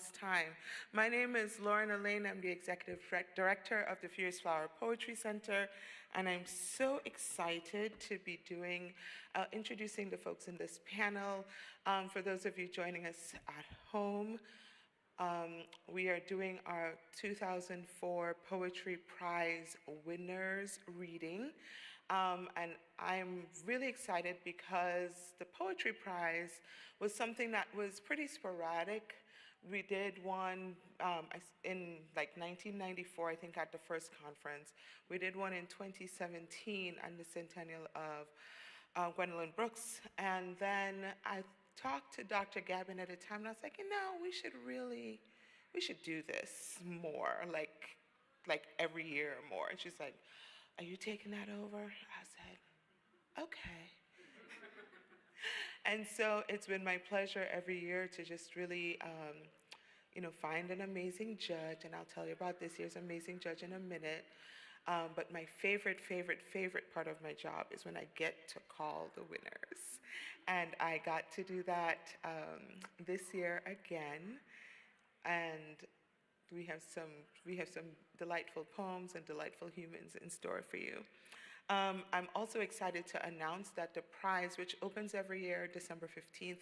lost time. My name is Lauren Elaine. I'm the Executive Director of the Furious Flower Poetry Center, and I'm so excited to be introducing the folks in this panel. For those of you joining us at home, we are doing our 2004 Poetry Prize winners reading. And I'm really excited because the Poetry Prize was something that was pretty sporadic. We did one in like 1994, I think, at the first conference. We did one in 2017 on the centennial of Gwendolyn Brooks. And then I talked to Dr. Gavin at the time, and I was like, we should do this more, like every year or more. And she's like, are you taking that over? I said, okay. And so it's been my pleasure every year to just really, find an amazing judge, and I'll tell you about this year's amazing judge in a minute. But my favorite part of my job is when I get to call the winners. And I got to do that this year again. And we have some delightful poems and delightful humans in store for you. I'm also excited to announce that the prize, which opens every year December 15th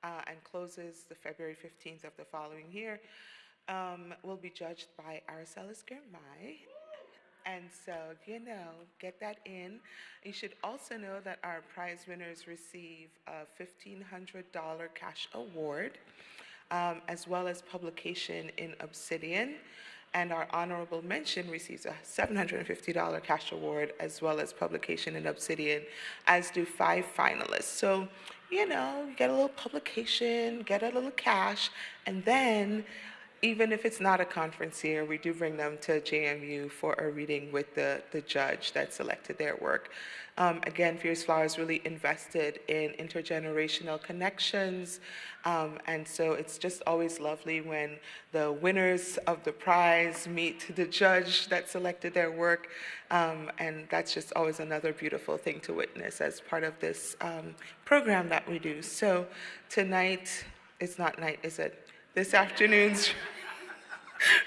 and closes the February 15th of the following year, will be judged by Aracelis Girmay. And so, get that in. You should also know that our prize winners receive a $1,500 cash award, as well as publication in Obsidian. And our honorable mention receives a $750 cash award, as well as publication in Obsidian, as do 5 finalists. So, you get a little publication, get a little cash, and then, even if it's not a conference year, we do bring them to JMU for a reading with the judge that selected their work. Again, Fierce Flowers really invested in intergenerational connections, and so it's just always lovely when the winners of the prize meet the judge that selected their work, and that's just always another beautiful thing to witness as part of this program that we do. So tonight, it's not night, is it? This afternoon's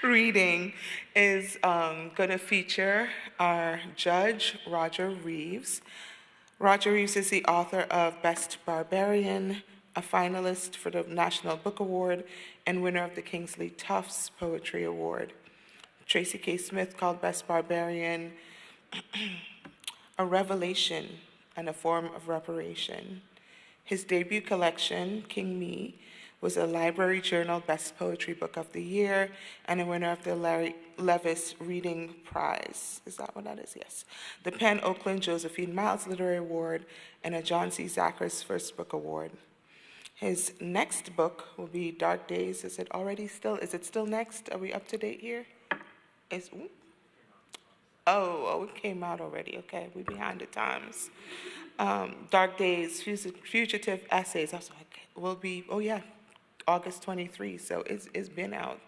reading is going to feature our judge, Roger Reeves. Roger Reeves is the author of Best Barbarian, a finalist for the National Book Award, and winner of the Kingsley Tufts Poetry Award. Tracy K. Smith called Best Barbarian a revelation and a form of reparation. His debut collection, King Me, was a Library Journal Best Poetry Book of the Year and a winner of the Larry Levis Reading Prize. Is that what that is? Yes. The Penn Oakland Josephine Miles Literary Award and a John C. Zachars First Book Award. His next book will be Dark Days. Is it still next? Are we up to date here? It came out already. Okay, we're behind the times. Dark Days, Fugitive Essays. I was like, will be, August 23, so it's been out.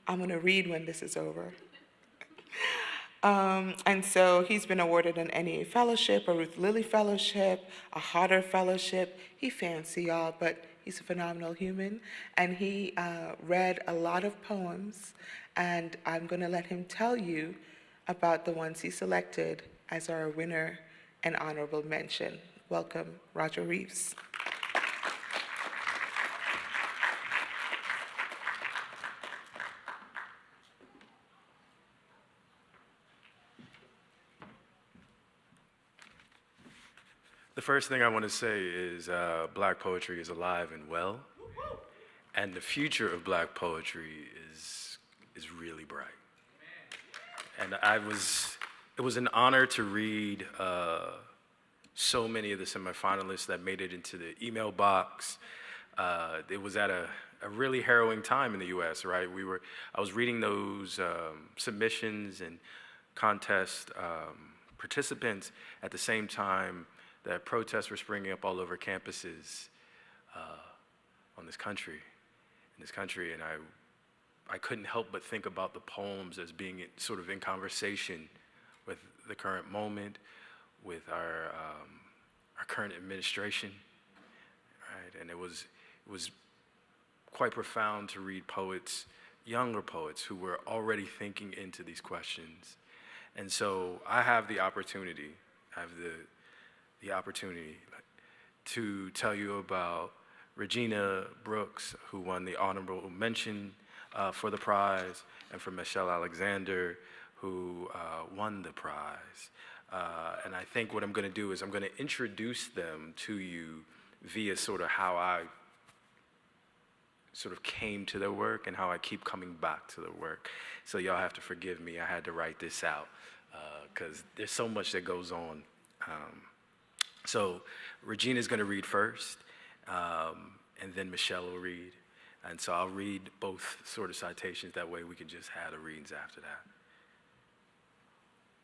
I'm going to read when this is over. And so he's been awarded an NEA Fellowship, a Ruth Lilly Fellowship, a Hodder Fellowship. He fancy, y'all, but he's a phenomenal human. And he read a lot of poems, and I'm going to let him tell you about the ones he selected as our winner and honorable mention. Welcome, Roger Reeves. The first thing I want to say is Black poetry is alive and well, and the future of Black poetry is really bright. And it was an honor to read so many of the semifinalists that made it into the email box. It was at a really harrowing time in the U.S., right? I was reading those submissions and contest participants at the same time that protests were springing up all over campuses in this country, and I couldn't help but think about the poems as being sort of in conversation with the current moment, with our current administration, right? And it was quite profound to read poets, younger poets, who were already thinking into these questions. And so I have the opportunity, to tell you about Regina Brooks, who won the honorable mention for the prize, and for Michelle Alexander, who won the prize. And I think what I'm going to do is I'm going to introduce them to you via sort of how I sort of came to their work and how I keep coming back to their work. So y'all have to forgive me. I had to write this out because there's so much that goes on. So Regina's going to read first, and then Michelle will read. And so I'll read both sort of citations. That way we can just have the readings after that.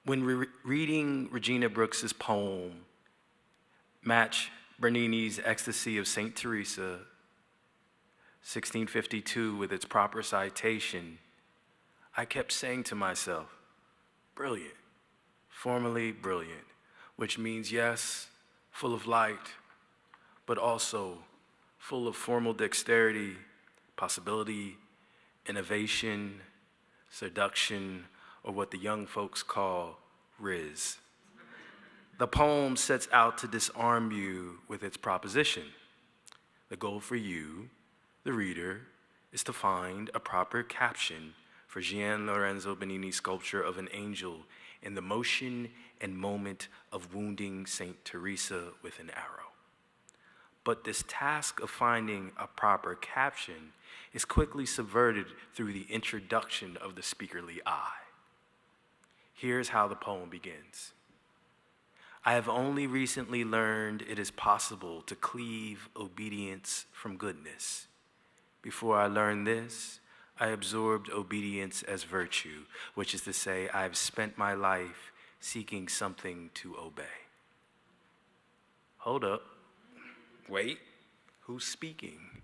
When reading Regina Brooks's poem, Match Bernini's Ecstasy of St. Teresa, 1652, with its proper citation, I kept saying to myself, brilliant, formally brilliant, which means yes, full of light, but also full of formal dexterity, possibility, innovation, seduction, or what the young folks call riz. The poem sets out to disarm you with its proposition. The goal for you, the reader, is to find a proper caption for Gian Lorenzo Bernini's sculpture of an angel in the motion and moment of wounding St. Teresa with an arrow. But this task of finding a proper caption is quickly subverted through the introduction of the speakerly I. Here's how the poem begins. I have only recently learned it is possible to cleave obedience from goodness. Before I learned this, I absorbed obedience as virtue, which is to say, I have spent my life seeking something to obey. Hold up. Wait. Who's speaking?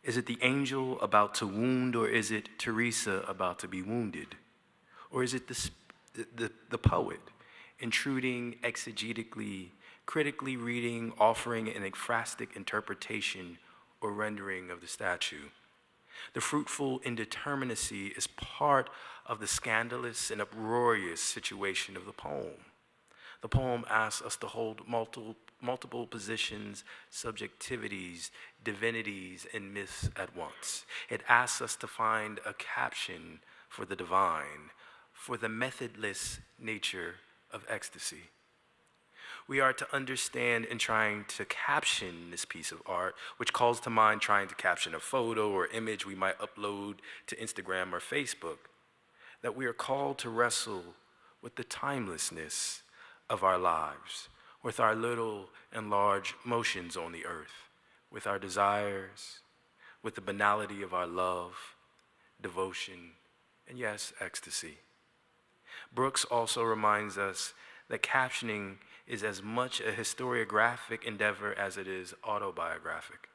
Is it the angel about to wound, or is it Teresa about to be wounded? Or is it the poet intruding exegetically, critically reading, offering an ekphrastic interpretation or rendering of the statue? The fruitful indeterminacy is part of the scandalous and uproarious situation of the poem. The poem asks us to hold multiple positions, subjectivities, divinities, and myths at once. It asks us to find a caption for the divine, for the methodless nature of ecstasy. We are to understand in trying to caption this piece of art, which calls to mind trying to caption a photo or image we might upload to Instagram or Facebook, that we are called to wrestle with the timelessness of our lives, with our little and large motions on the earth, with our desires, with the banality of our love, devotion, and yes, ecstasy. Brooks also reminds us that captioning is as much a historiographic endeavor as it is autobiographic.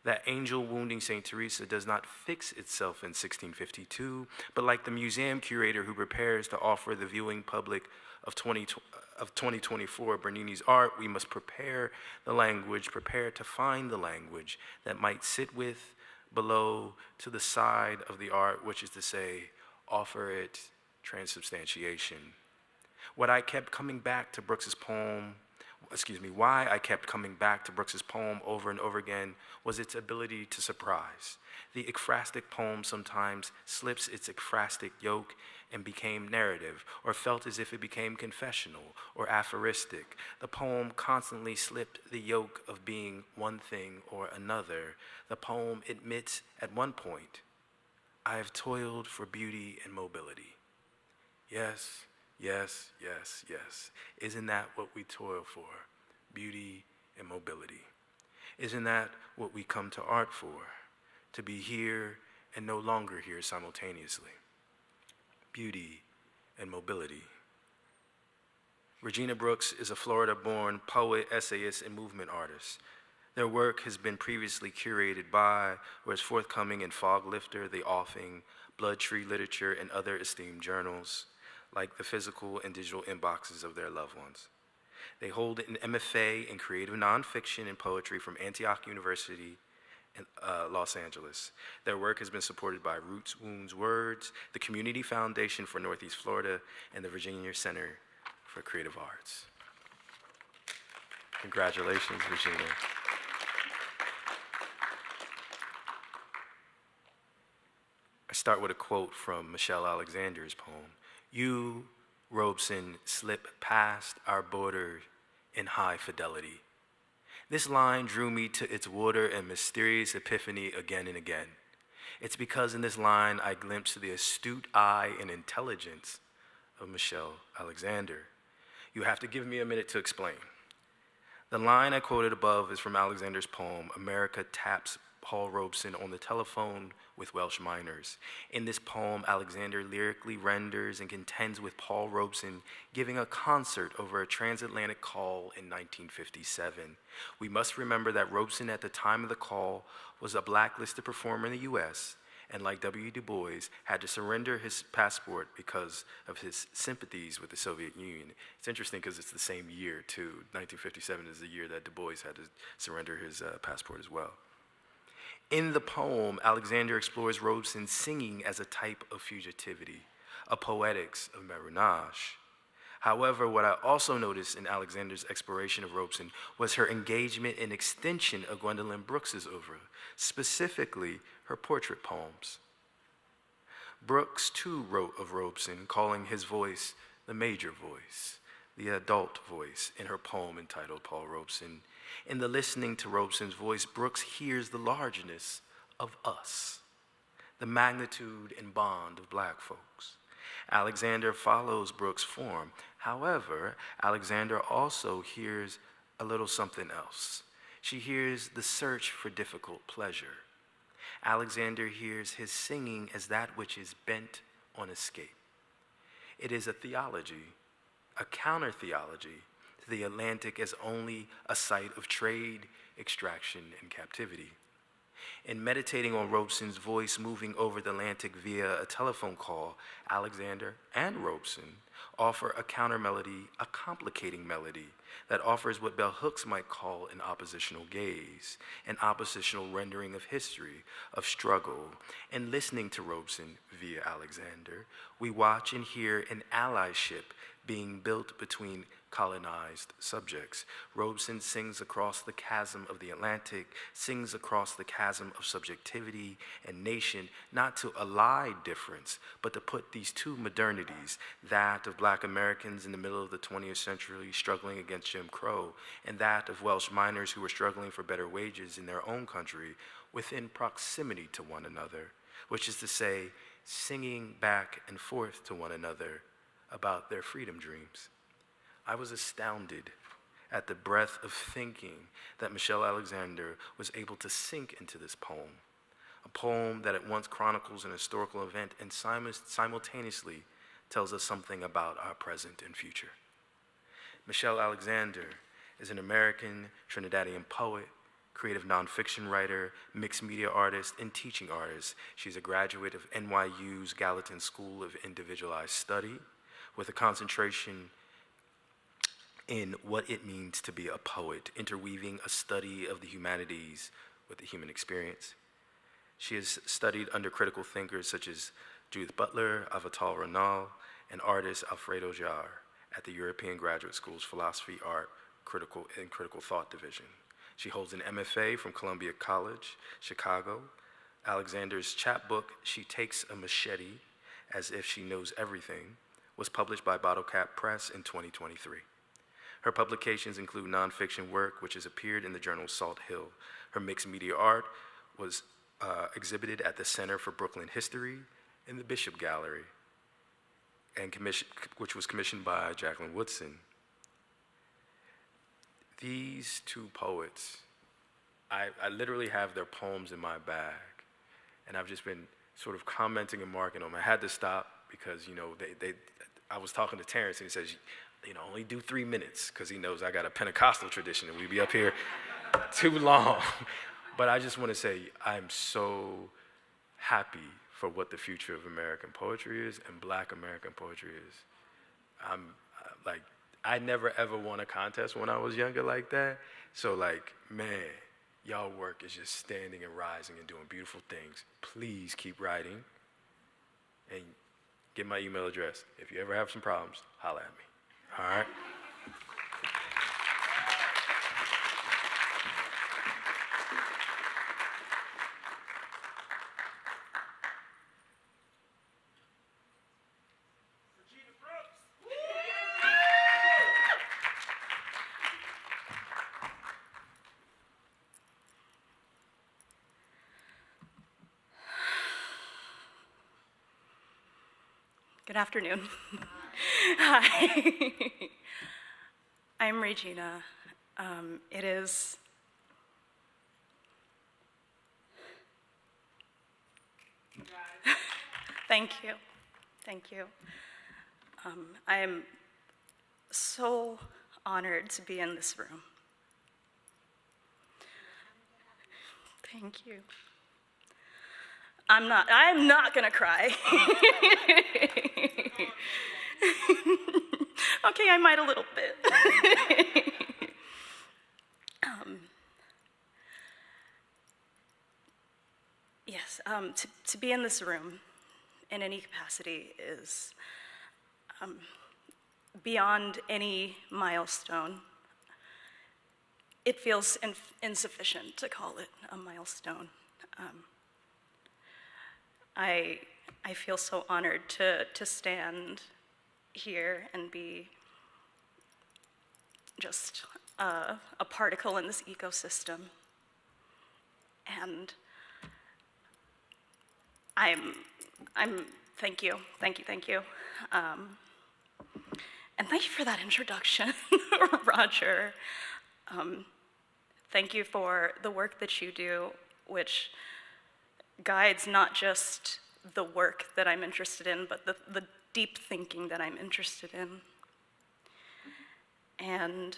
That angel wounding St. Teresa does not fix itself in 1652, but like the museum curator who prepares to offer the viewing public of 2024 Bernini's art, we must prepare the language, prepare to find the language that might sit with, below, to the side of the art, which is to say, offer it transubstantiation. Why I kept coming back to Brooks's poem over and over again was its ability to surprise. The ekphrastic poem sometimes slips its ekphrastic yoke and became narrative, or felt as if it became confessional or aphoristic. The poem constantly slipped the yoke of being one thing or another. The poem admits at one point, I have toiled for beauty and mobility. Yes, yes, yes, yes. Isn't that what we toil for? Beauty and mobility. Isn't that what we come to art for? To be here and no longer here simultaneously. Beauty and mobility. Regina Brooks is a Florida-born poet, essayist, and movement artist. Their work has been previously curated by, or is forthcoming in Fog Lifter, The Offing, Blood Tree Literature, and other esteemed journals, like the physical and digital inboxes of their loved ones. They hold an MFA in creative nonfiction and poetry from Antioch University in Los Angeles. Their work has been supported by Roots Wounds Words, the Community Foundation for Northeast Florida, and the Virginia Center for Creative Arts. Congratulations, Regina. I start with a quote from Michelle Alexander's poem. You, Robeson, slip past our border in high fidelity. This line drew me to its water and mysterious epiphany again and again. It's because in this line I glimpsed the astute eye and intelligence of Michelle Alexander. You have to give me a minute to explain. The line I quoted above is from Alexander's poem, America Taps Paul Robeson on the Telephone with Welsh Miners. In this poem, Alexander lyrically renders and contends with Paul Robeson giving a concert over a transatlantic call in 1957. We must remember that Robeson at the time of the call was a blacklisted performer in the US, and like W. Du Bois, had to surrender his passport because of his sympathies with the Soviet Union. It's interesting because it's the same year, too. 1957 is the year that Du Bois had to surrender his passport as well. In the poem, Alexander explores Robeson singing as a type of fugitivity, a poetics of marronage. However, what I also noticed in Alexander's exploration of Robeson was her engagement and extension of Gwendolyn Brooks's oeuvre, specifically her portrait poems. Brooks, too, wrote of Robeson, calling his voice the major voice, the adult voice, in her poem entitled Paul Robeson. In the listening to Robeson's voice, Brooks hears the largeness of us, the magnitude and bond of black folks. Alexander follows Brooks' form. However, Alexander also hears a little something else. She hears the search for difficult pleasure. Alexander hears his singing as that which is bent on escape. It is a theology, a counter-theology, to the Atlantic as only a site of trade, extraction, and captivity. In meditating on Robeson's voice moving over the Atlantic via a telephone call, Alexander and Robeson offer a counter melody, a complicating melody that offers what bell hooks might call an oppositional gaze, an oppositional rendering of history, of struggle. In listening to Robeson via Alexander, we watch and hear an allyship being built between colonized subjects. Robeson sings across the chasm of the Atlantic, sings across the chasm of subjectivity and nation, not to ally difference, but to put these two modernities, that of black Americans in the middle of the 20th century struggling against Jim Crow, and that of Welsh miners who were struggling for better wages in their own country, within proximity to one another, which is to say, singing back and forth to one another about their freedom dreams. I was astounded at the breadth of thinking that Michelle Alexander was able to sink into this poem, a poem that at once chronicles an historical event and simultaneously tells us something about our present and future. Michelle Alexander is an American Trinidadian poet, creative nonfiction writer, mixed media artist, and teaching artist. She's a graduate of NYU's Gallatin School of Individualized Study with a concentration in what it means to be a poet, interweaving a study of the humanities with the human experience. She has studied under critical thinkers such as Judith Butler, Avital Ronald, and artist Alfredo Jar at the European Graduate School's Philosophy, Art, and Critical Thought Division. She holds an MFA from Columbia College, Chicago. Alexander's chapbook, She Takes a Machete as If She Knows Everything, was published by Bottle Cap Press in 2023. Her publications include nonfiction work, which has appeared in the journal Salt Hill. Her mixed media art was exhibited at the Center for Brooklyn History in the Bishop Gallery, and which was commissioned by Jacqueline Woodson. These two poets, I literally have their poems in my bag, and I've just been sort of commenting and marking them. I had to stop because, I was talking to Terrence, and he says, only do 3 minutes, because he knows I got a Pentecostal tradition, and we'd be up here too long. But I just want to say I'm so happy for what the future of American poetry is and Black American poetry is. I never ever won a contest when I was younger like that. So man, Y'all work is just standing and rising and doing beautiful things. Please keep writing and get my email address. If you ever have some problems, holla at me. All right? Regina Brooks. Good afternoon. Hi. I'm RaeJeana. It is Thank you. Thank you. I am so honored to be in this room. Thank you. I'm not gonna cry. Okay, I might a little bit. Yes, to be in this room in any capacity is beyond any milestone. It feels insufficient to call it a milestone. I feel so honored to stand here and be just a particle in this ecosystem. And thank you. And thank you for that introduction, Roger. Thank you for the work that you do, which guides not just the work that I'm interested in, but the deep thinking that I'm interested in. And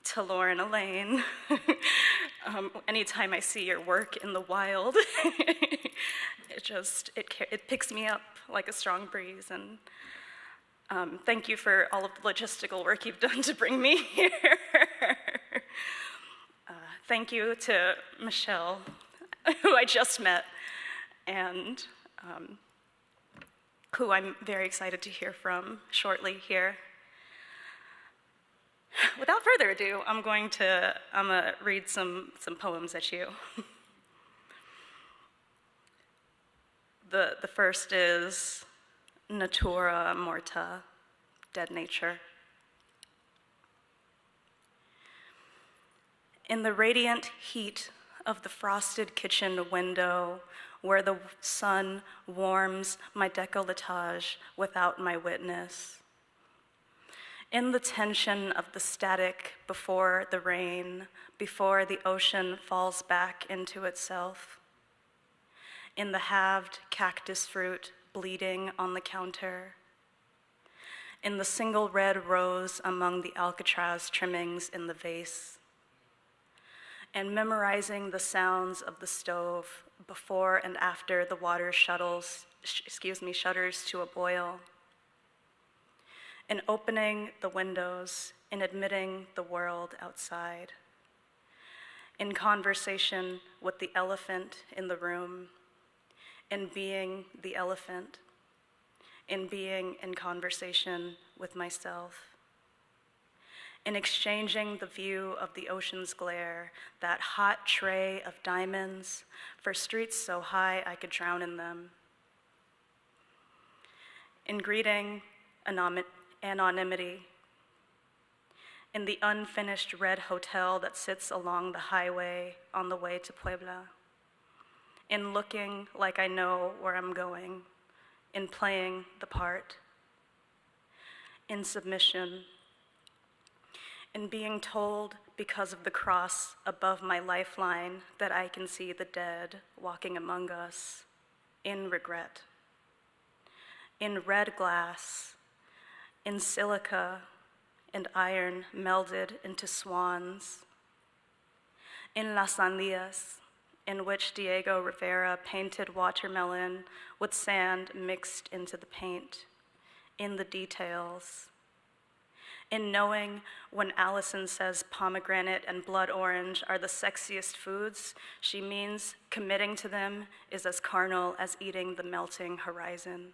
to Lauren Elaine, anytime I see your work in the wild, it picks me up like a strong breeze. And thank you for all of the logistical work you've done to bring me here. Thank you to Michelle, who I just met, and who I'm very excited to hear from shortly here. Without further ado, I'm gonna read some poems at you. The first is Natura Morta, Dead Nature. In the radiant heat of the frosted kitchen window, where the sun warms my décolletage without my witness. In the tension of the static before the rain, before the ocean falls back into itself. In the halved cactus fruit bleeding on the counter. In the single red rose among the Alcatraz trimmings in the vase. And memorizing the sounds of the stove before and after the water shudders to a boil. In opening the windows, in admitting the world outside. In conversation with the elephant in the room, in being the elephant, in being in conversation with myself. In exchanging the view of the ocean's glare, that hot tray of diamonds, for streets so high I could drown in them. In greeting anonymity, in the unfinished red hotel that sits along the highway on the way to Puebla, in looking like I know where I'm going, in playing the part, in submission, in being told because of the cross above my lifeline that I can see the dead walking among us, in regret, in red glass, in silica and iron melded into swans, in Las Andias, in which Diego Rivera painted watermelon with sand mixed into the paint, in the details, In knowing when Allison says pomegranate and blood orange are the sexiest foods, she means committing to them is as carnal as eating the melting horizon.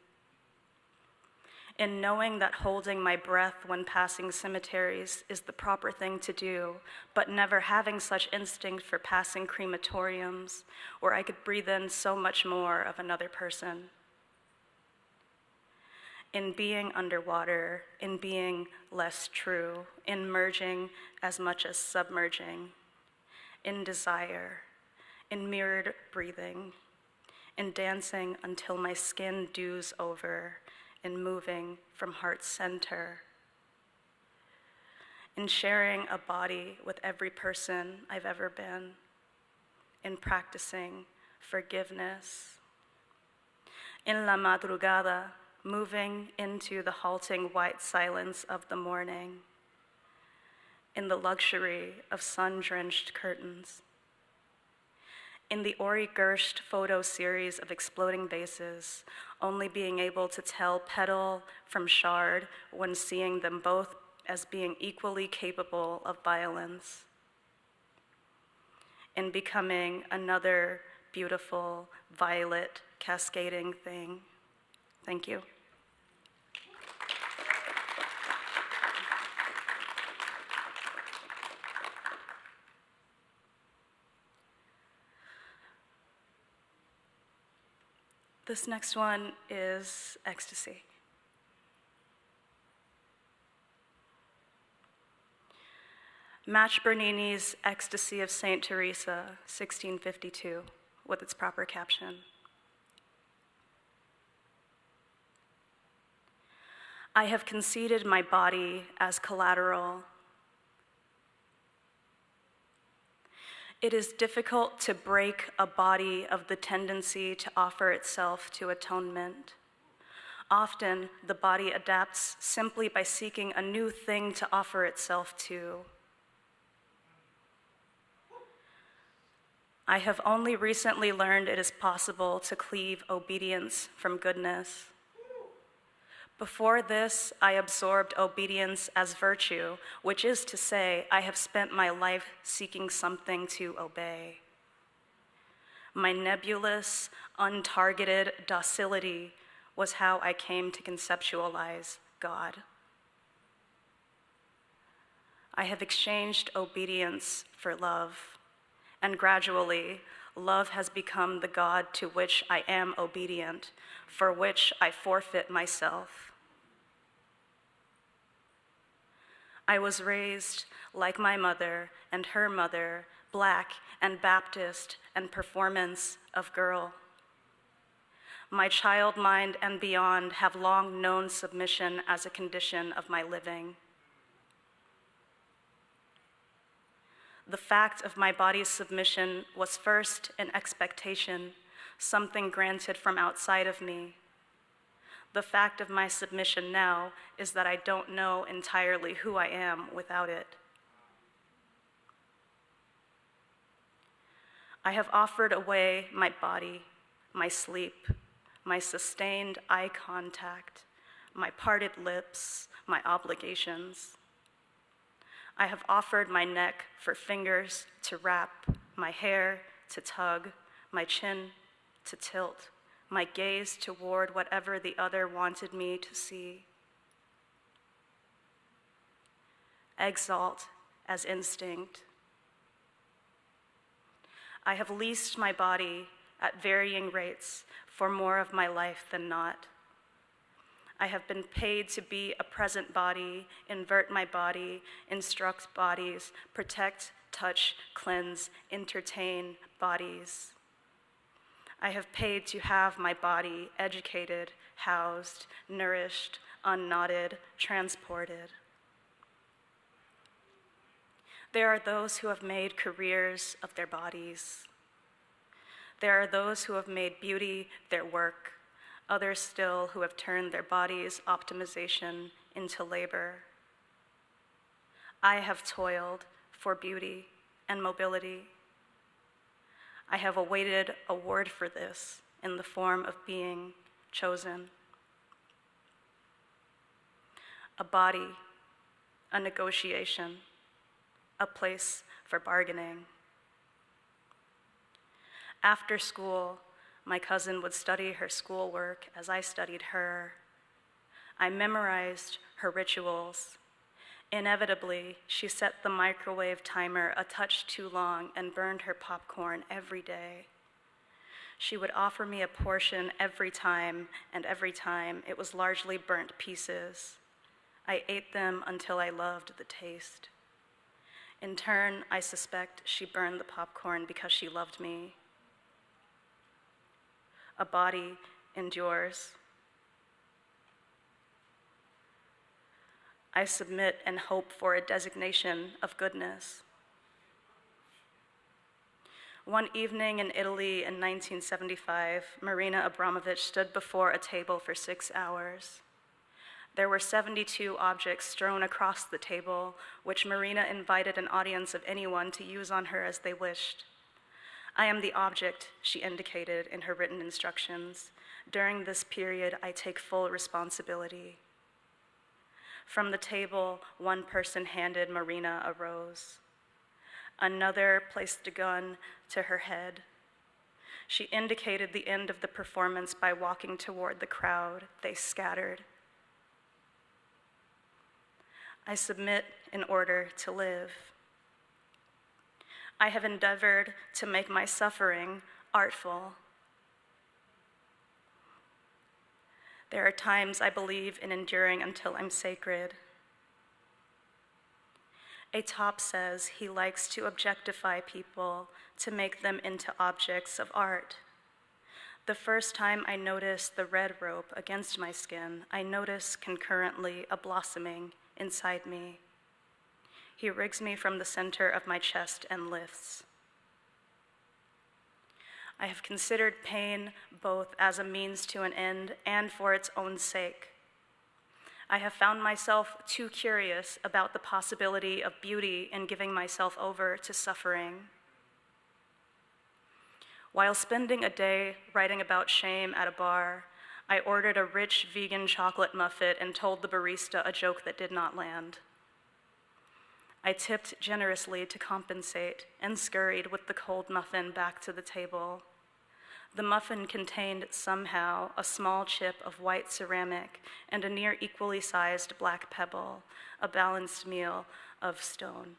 In knowing that holding my breath when passing cemeteries is the proper thing to do, but never having such instinct for passing crematoriums, where I could breathe in so much more of another person. In being underwater, in being less true, in merging as much as submerging, in desire, in mirrored breathing, in dancing until my skin dews over, in moving from heart center, in sharing a body with every person I've ever been, in practicing forgiveness, in la madrugada, moving into the halting white silence of the morning, in the luxury of sun-drenched curtains, in the Ori Gerst photo series of exploding vases, only being able to tell petal from shard when seeing them both as being equally capable of violence, in becoming another beautiful, violet, cascading thing. Thank you. This next one is ecstasy. Match Bernini's Ecstasy of Saint Teresa, 1652, with its proper caption. I have conceded my body as collateral. It is difficult to break a body of the tendency to offer itself to atonement. Often, the body adapts simply by seeking a new thing to offer itself to. I have only recently learned it is possible to cleave obedience from goodness. Before this, I absorbed obedience as virtue, which is to say, I have spent my life seeking something to obey. My nebulous, untargeted docility was how I came to conceptualize God. I have exchanged obedience for love, and gradually, love has become the God to which I am obedient, for which I forfeit myself. I was raised, like my mother and her mother, Black and Baptist and performance of girl. My child mind and beyond have long known submission as a condition of my living. The fact of my body's submission was first an expectation, something granted from outside of me. The fact of my submission now is that I don't know entirely who I am without it. I have offered away my body, my sleep, my sustained eye contact, my parted lips, my obligations. I have offered my neck for fingers to wrap, my hair to tug, my chin to tilt, my gaze toward whatever the other wanted me to see. Exalt as instinct. I have leased my body at varying rates for more of my life than not. I have been paid to be a present body, invert my body, instruct bodies, protect, touch, cleanse, entertain bodies. I have paid to have my body educated, housed, nourished, unknotted, transported. There are those who have made careers of their bodies. There are those who have made beauty their work, others still who have turned their bodies' optimization into labor. I have toiled for beauty and mobility. I have awaited a word for this in the form of being chosen. A body, a negotiation, a place for bargaining. After school, my cousin would study her schoolwork as I studied her. I memorized her rituals. Inevitably, she set the microwave timer a touch too long and burned her popcorn every day. She would offer me a portion every time, and every time it was largely burnt pieces. I ate them until I loved the taste. In turn, I suspect she burned the popcorn because she loved me. A body endures. I submit and hope for a designation of goodness. One evening in Italy in 1975, Marina Abramovich stood before a table for 6 hours. There were 72 objects strewn across the table, which Marina invited an audience of anyone to use on her as they wished. I am the object, she indicated in her written instructions. During this period, I take full responsibility. From the table, one person handed Marina a rose. Another placed a gun to her head. She indicated the end of the performance by walking toward the crowd. They scattered. I submit in order to live. I have endeavored to make my suffering artful. There are times I believe in enduring until I'm sacred. A top says he likes to objectify people, to make them into objects of art. The first time I notice the red rope against my skin, I notice concurrently a blossoming inside me. He rigs me from the center of my chest and lifts. I have considered pain both as a means to an end and for its own sake. I have found myself too curious about the possibility of beauty in giving myself over to suffering. While spending a day writing about shame at a bar, I ordered a rich vegan chocolate muffin and told the barista a joke that did not land. I tipped generously to compensate and scurried with the cold muffin back to the table. The muffin contained somehow a small chip of white ceramic and a near equally sized black pebble, a balanced meal of stone.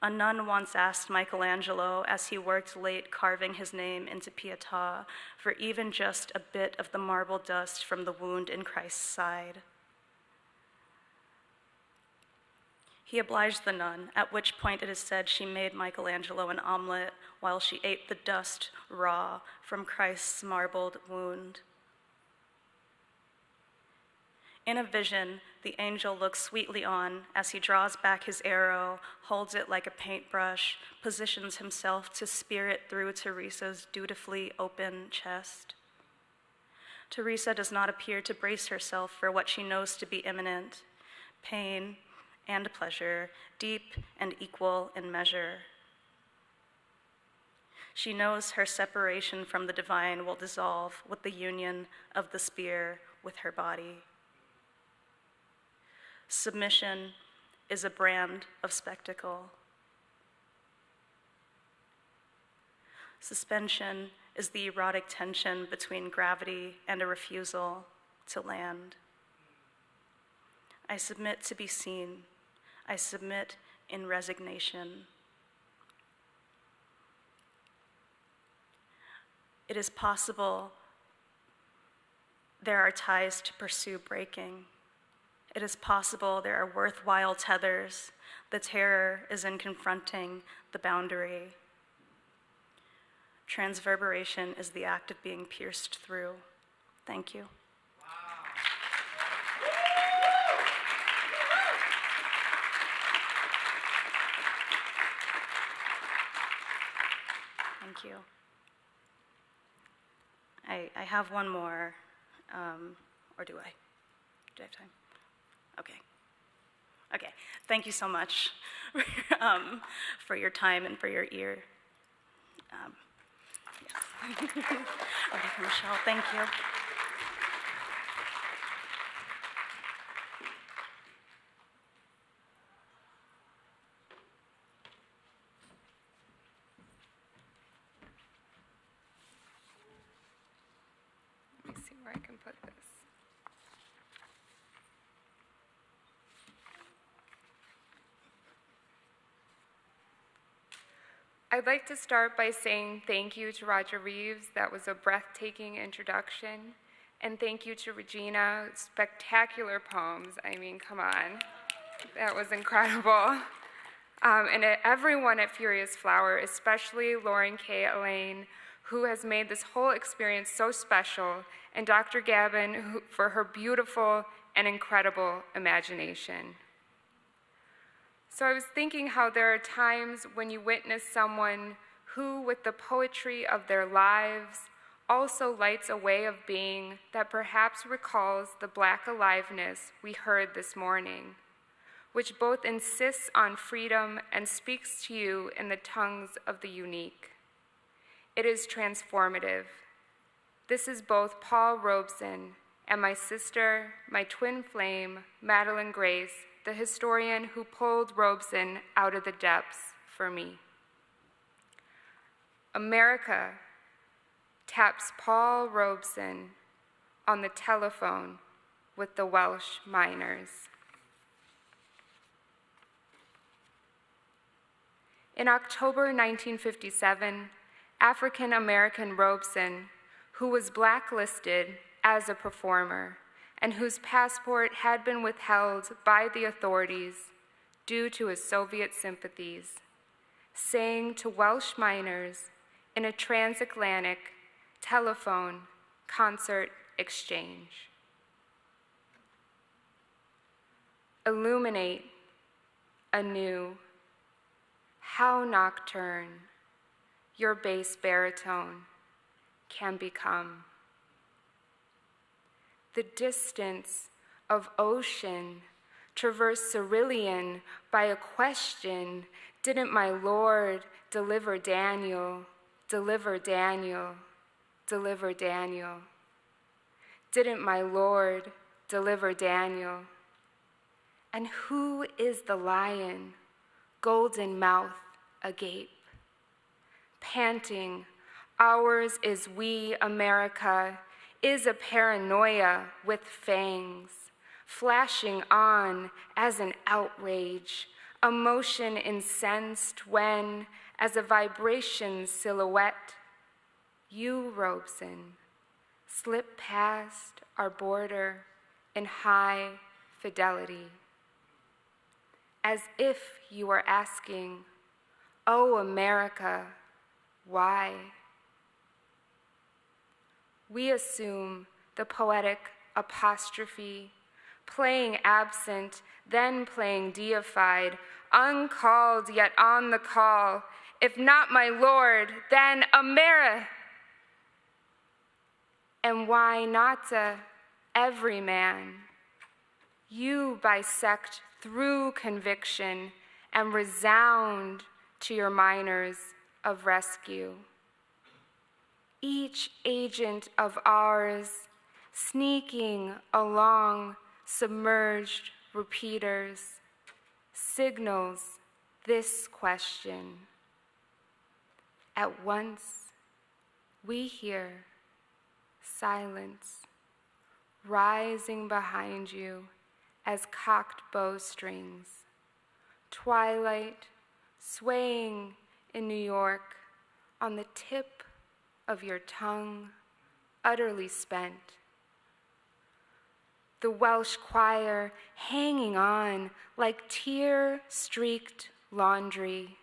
A nun once asked Michelangelo, as he worked late carving his name into Pietà, for even just a bit of the marble dust from the wound in Christ's side. He obliged the nun, at which point it is said she made Michelangelo an omelet while she ate the dust raw from Christ's marbled wound. In a vision, the angel looks sweetly on as he draws back his arrow, holds it like a paintbrush, positions himself to spear it through Teresa's dutifully open chest. Teresa does not appear to brace herself for what she knows to be imminent: pain and pleasure, deep and equal in measure. She knows her separation from the divine will dissolve with the union of the spear with her body. Submission is a brand of spectacle. Suspension is the erotic tension between gravity and a refusal to land. I submit to be seen. I submit in resignation. It is possible there are ties to pursue breaking. It is possible there are worthwhile tethers. The terror is in confronting the boundary. Transverberation is the act of being pierced through. Thank you. Thank you. I have one more, or do I? Do I have time? Okay. Okay. Thank you so much for your time and for your ear. Yes. Okay, Michelle, thank you. I can put this. I'd like to start by saying thank you to Roger Reeves. That was a breathtaking introduction. And thank you to Regina. Spectacular poems. I mean, come on. That was incredible. And everyone at Furious Flower, especially Lauren K. Elaine, who has made this whole experience so special, and Dr. Gavin for her beautiful and incredible imagination. So I was thinking how there are times when you witness someone who, with the poetry of their lives, also lights a way of being that perhaps recalls the Black aliveness we heard this morning, which both insists on freedom and speaks to you in the tongues of the unique. It is transformative. This is both Paul Robeson and my sister, my twin flame, Madeline Grace, the historian who pulled Robeson out of the depths for me. America taps Paul Robeson on the telephone with the Welsh miners. In October 1957, African-American Robeson, who was blacklisted as a performer and whose passport had been withheld by the authorities due to his Soviet sympathies, sang to Welsh miners in a transatlantic telephone concert exchange. Illuminate anew how nocturne your bass baritone can become. The distance of ocean traversed cerulean by a question, didn't my Lord deliver Daniel, deliver Daniel, deliver Daniel? Didn't my Lord deliver Daniel? And who is the lion, golden mouth agape? Panting, ours is we, America, is a paranoia with fangs, flashing on as an outrage, a motion incensed when, as a vibration silhouette, you, Robeson, slip past our border in high fidelity, as if you were asking, "Oh, America, why?" We assume the poetic apostrophe, playing absent, then playing deified, uncalled yet on the call. If not my Lord, then America. And why not every man? You bisect through conviction and resound to your miners of rescue. Each agent of ours sneaking along submerged repeaters signals this question. At once, we hear silence rising behind you as cocked bowstrings, twilight swaying in New York on the tip of your tongue, utterly spent. The Welsh choir hanging on like tear-streaked laundry.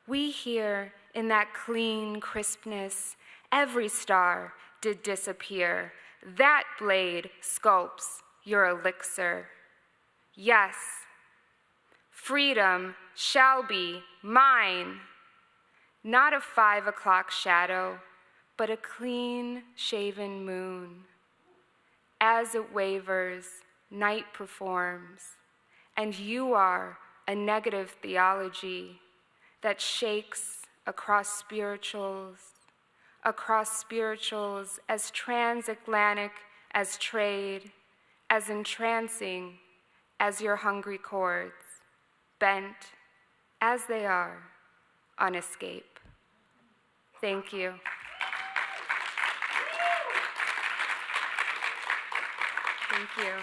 We hear in that clean crispness, every star did disappear. That blade sculpts your elixir. Yes, freedom shall be mine. Not a 5 o'clock shadow, but a clean-shaven moon. As it wavers, night performs, and you are a negative theology that shakes across spirituals as transatlantic as trade, as entrancing as your hungry chords, bent as they are on escape. Thank you. Thank you.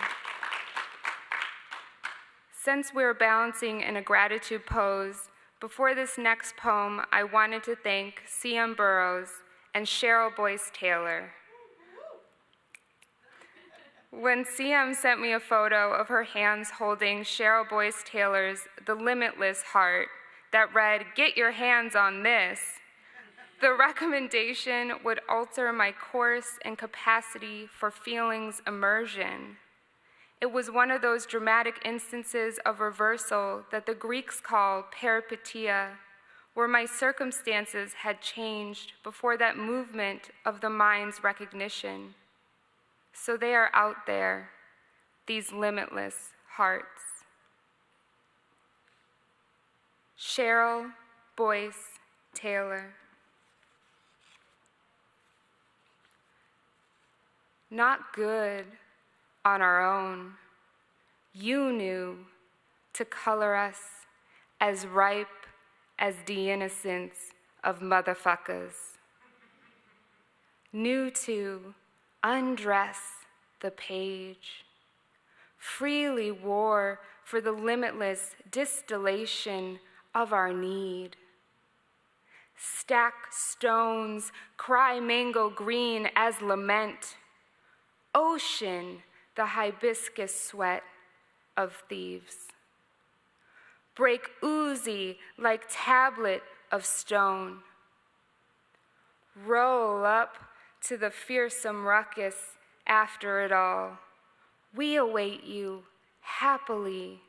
Since we're balancing in a gratitude pose, before this next poem, I wanted to thank C.M. Burroughs and Cheryl Boyce Taylor. When C.M. sent me a photo of her hands holding Cheryl Boyce Taylor's The Limitless Heart that read, "Get your hands on this," the recommendation would alter my course and capacity for feelings immersion. It was one of those dramatic instances of reversal that the Greeks call peripeteia, where my circumstances had changed before that movement of the mind's recognition. So they are out there, these limitless hearts. Cheryl Boyce Taylor. Not good on our own. You knew to color us as ripe as the innocence of motherfuckers. Knew to undress the page. Freely wore for the limitless distillation of our need. Stack stones, cry mango green as lament. Ocean the hibiscus sweat of thieves. Break oozy like tablet of stone. Roll up to the fearsome ruckus after it all. We await you happily,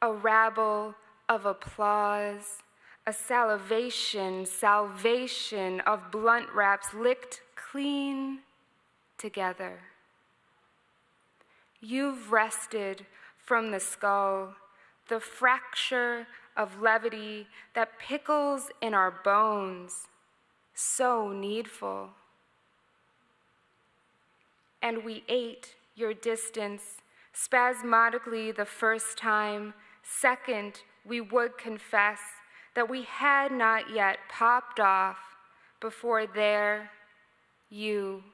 a rabble of applause, a salvation of blunt wraps licked clean together. You've wrested from the skull the fracture of levity that pickles in our bones, so needful. And we ate your distance spasmodically the first time. Second, we would confess that we had not yet popped off before there you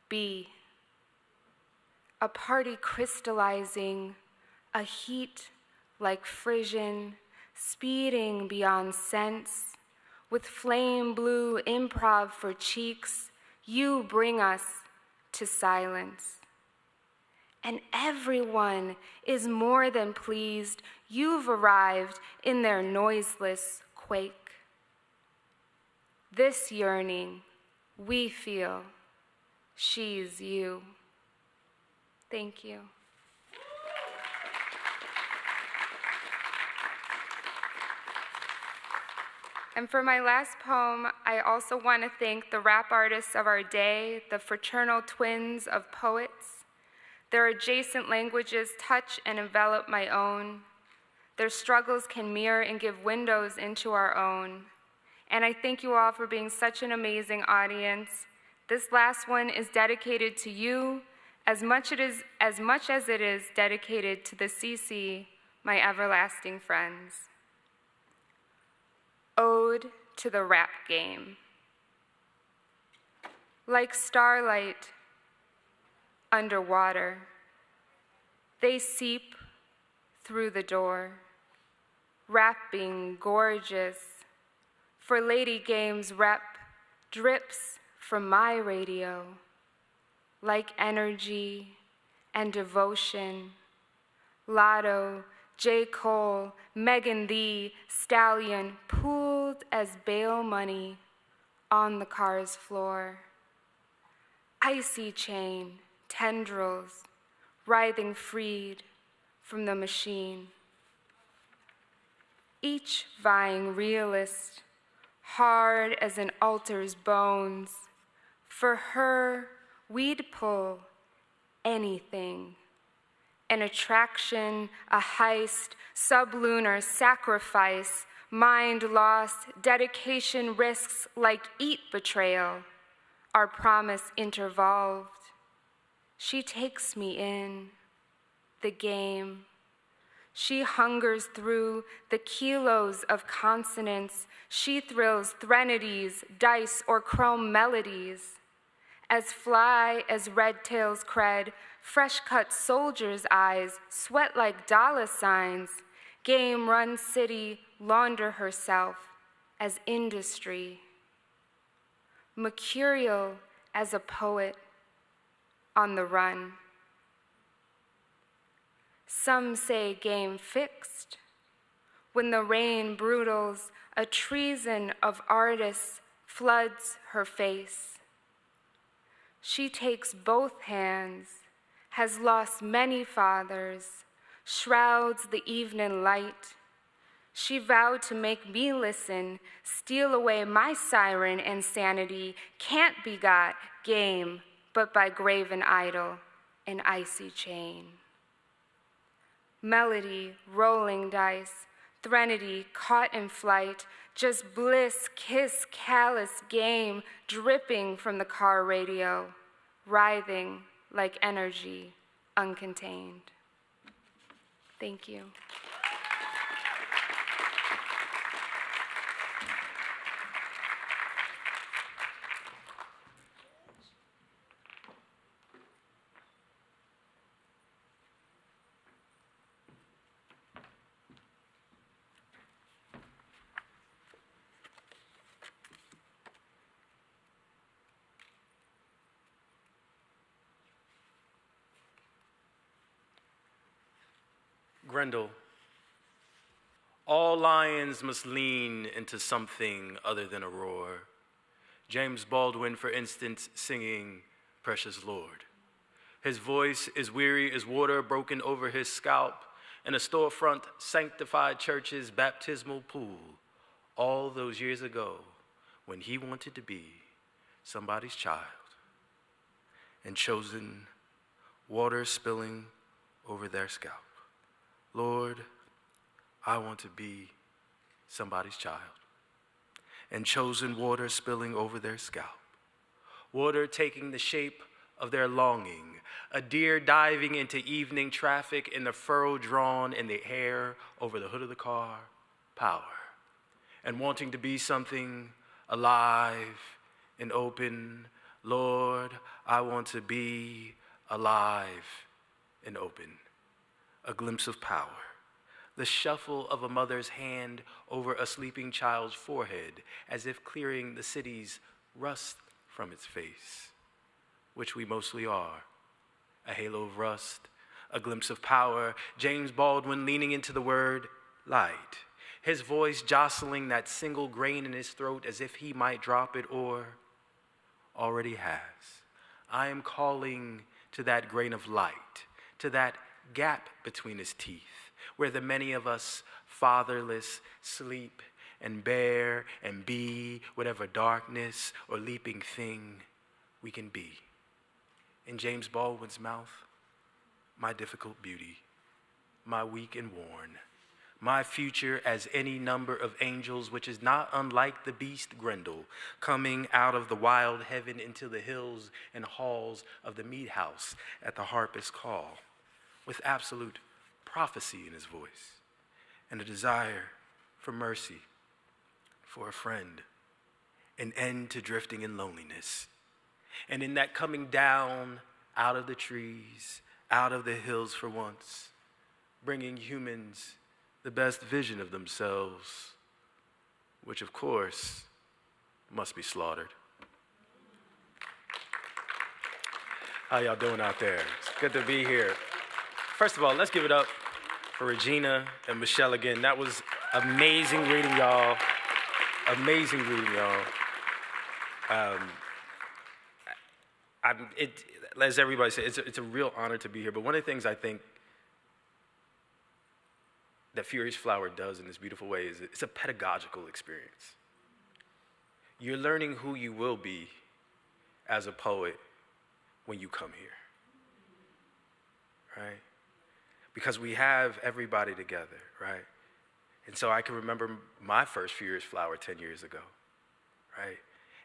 be. A party crystallizing, a heat like frisson, speeding beyond sense, with flame blue improv for cheeks, you bring us to silence. And everyone is more than pleased you've arrived in their noiseless quake. This yearning we feel, she's you. Thank you. And for my last poem, I also want to thank the rap artists of our day, the fraternal twins of poets. Their adjacent languages touch and envelop my own. Their struggles can mirror and give windows into our own. And I thank you all for being such an amazing audience. This last one is dedicated to you, as much as it is dedicated to the CC, my everlasting friends. Ode to the rap game. Like starlight underwater, they seep through the door, rapping gorgeous. For Lady Game's rep drips from my radio, like energy and devotion. Lotto, J. Cole, Megan Thee Stallion pooled as bail money on the car's floor. Icy chain, tendrils, writhing freed from the machine. Each vying realist, hard as an altar's bones. For her, we'd pull anything. An attraction, a heist, sublunar sacrifice, mind lost, dedication risks like eat betrayal, our promise intervolved. She takes me in, the game. She hungers through the kilos of consonants. She thrills threnodies, dice, or chrome melodies. as fly as red tails cred, fresh-cut soldiers' eyes sweat like dollar signs, game run city launder herself as industry, mercurial as a poet on the run. Some say game fixed, when the rain brutals, a treason of artists floods her face. She takes both hands, has lost many fathers, shrouds the evening light. She vowed to make me listen, steal away my siren and sanity, can't be got game, but by graven idol and icy chain. Melody, rolling dice, threnody, caught in flight, just bliss, kiss, callous game, dripping from the car radio, writhing like energy, uncontained. Thank you. Grendel, all lions must lean into something other than a roar. James Baldwin, for instance, singing Precious Lord. His voice is weary as water broken over his scalp in a storefront sanctified church's baptismal pool all those years ago when he wanted to be somebody's child and chosen water spilling over their scalp. Lord, I want to be somebody's child, and chosen water spilling over their scalp, water taking the shape of their longing, a deer diving into evening traffic in the furrow drawn in the hair over the hood of the car, power, and wanting to be something alive and open. Lord, I want to be alive and open. A glimpse of power, the shuffle of a mother's hand over a sleeping child's forehead, as if clearing the city's rust from its face, which we mostly are, a halo of rust, a glimpse of power. James Baldwin leaning into the word light, his voice jostling that single grain in his throat as if he might drop it or already has. I am calling to that grain of light, to that gap between his teeth, where the many of us fatherless sleep and bear and be whatever darkness or leaping thing we can be. In James Baldwin's mouth, my difficult beauty, my weak and worn, my future as any number of angels, which is not unlike the beast Grendel, coming out of the wild heaven into the hills and halls of the meat house at the harpist's call, with absolute prophecy in his voice and a desire for mercy, for a friend, an end to drifting in loneliness. And in that coming down out of the trees, out of the hills for once, bringing humans the best vision of themselves, which of course must be slaughtered. How y'all doing out there? It's good to be here. First of all, let's give it up for Regina and Michelle again. That was amazing reading, y'all. Amazing reading, y'all. As everybody said, it's a real honor to be here. But one of the things I think that Furious Flower does in this beautiful way is it's a pedagogical experience. You're learning who you will be as a poet when you come here, right? Because we have everybody together, right? And so I can remember my first Furious Flower 10 years ago, right?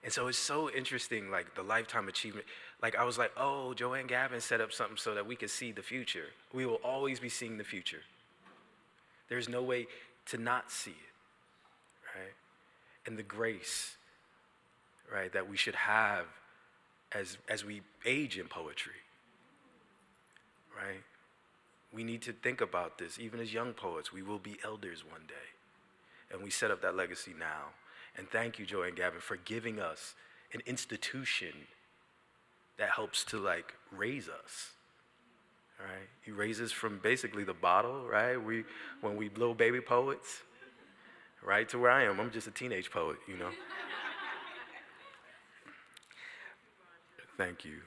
And so it's so interesting, like the lifetime achievement. Like I was like, oh, Joanne Gavin set up something so that we could see the future. We will always be seeing the future. There's no way to not see it, right? And the grace, right, that we should have as we age in poetry, right? We need to think about this. Even as young poets, we will be elders one day. And we set up that legacy now. And thank you, Joy and Gavin, for giving us an institution that helps to like raise us, right? You raise us from basically the bottle, right? When we little baby poets, right to where I am. I'm just a teenage poet, you know? Thank you.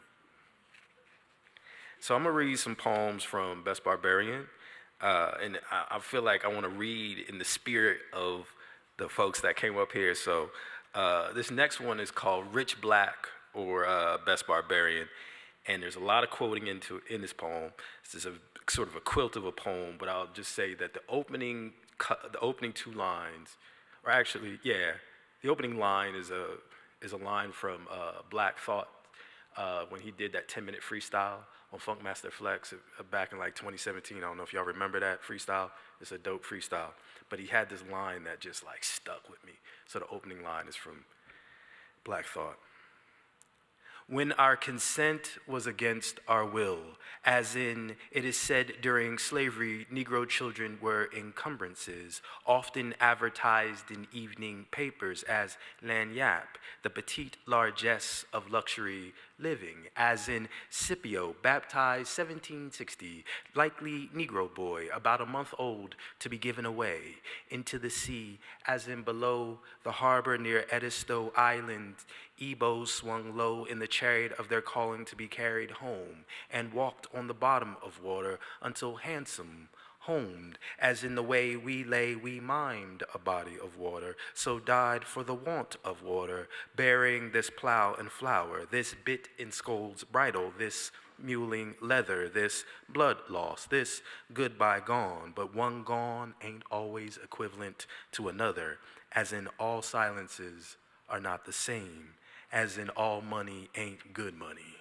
So I'm gonna read some poems from Best Barbarian, and I feel like I wanna read in the spirit of the folks that came up here. So this next one is called Rich Black, or Best Barbarian, and there's a lot of quoting in this poem. This is a sort of a quilt of a poem, but I'll just say that the opening 2 lines, or actually, yeah, the opening line is a line from Black Thought when he did that 10-minute freestyle on Funkmaster Flex back in like 2017. I don't know if y'all remember that freestyle. It's a dope freestyle. But he had this line that just like stuck with me. So the opening line is from Black Thought. When our consent was against our will, as in it is said during slavery, Negro children were encumbrances, often advertised in evening papers as lagniappe, the petite largesse of luxury living, as in Scipio, baptized 1760, likely Negro boy, about a month old, to be given away into the sea, as in below the harbor near Edisto Island, Ebos swung low in the chariot of their calling to be carried home, and walked on the bottom of water until handsome, homed, as in the way we lay we mimed a body of water, so died for the want of water, bearing this plow and flower, this bit in Scold's bridle, this muling leather, this blood loss, this goodbye gone, but one gone ain't always equivalent to another, as in all silences are not the same, as in all money ain't good money.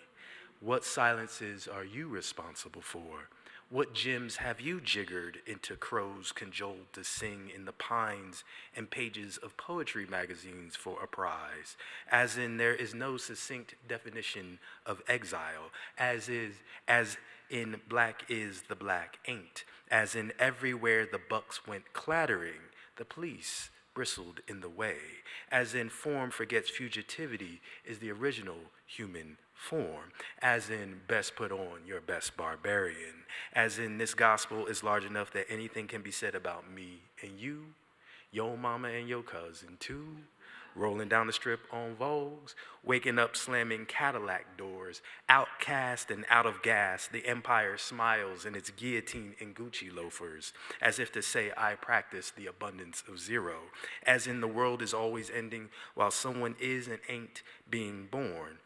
What silences are you responsible for? What gems have you jiggered into crows cajoled to sing in the pines and pages of poetry magazines for a prize? As in there is no succinct definition of exile, as in black is the black ain't, as in everywhere the bucks went clattering, the police bristled in the way, as in form forgets fugitivity is the original human form, as in best put on your best barbarian, as in this gospel is large enough that anything can be said about me and you, your mama and your cousin too, rolling down the strip on Vogues, waking up slamming Cadillac doors, outcast and out of gas, the empire smiles in its guillotine and Gucci loafers, as if to say I practice the abundance of zero, as in the world is always ending while someone is and ain't being born,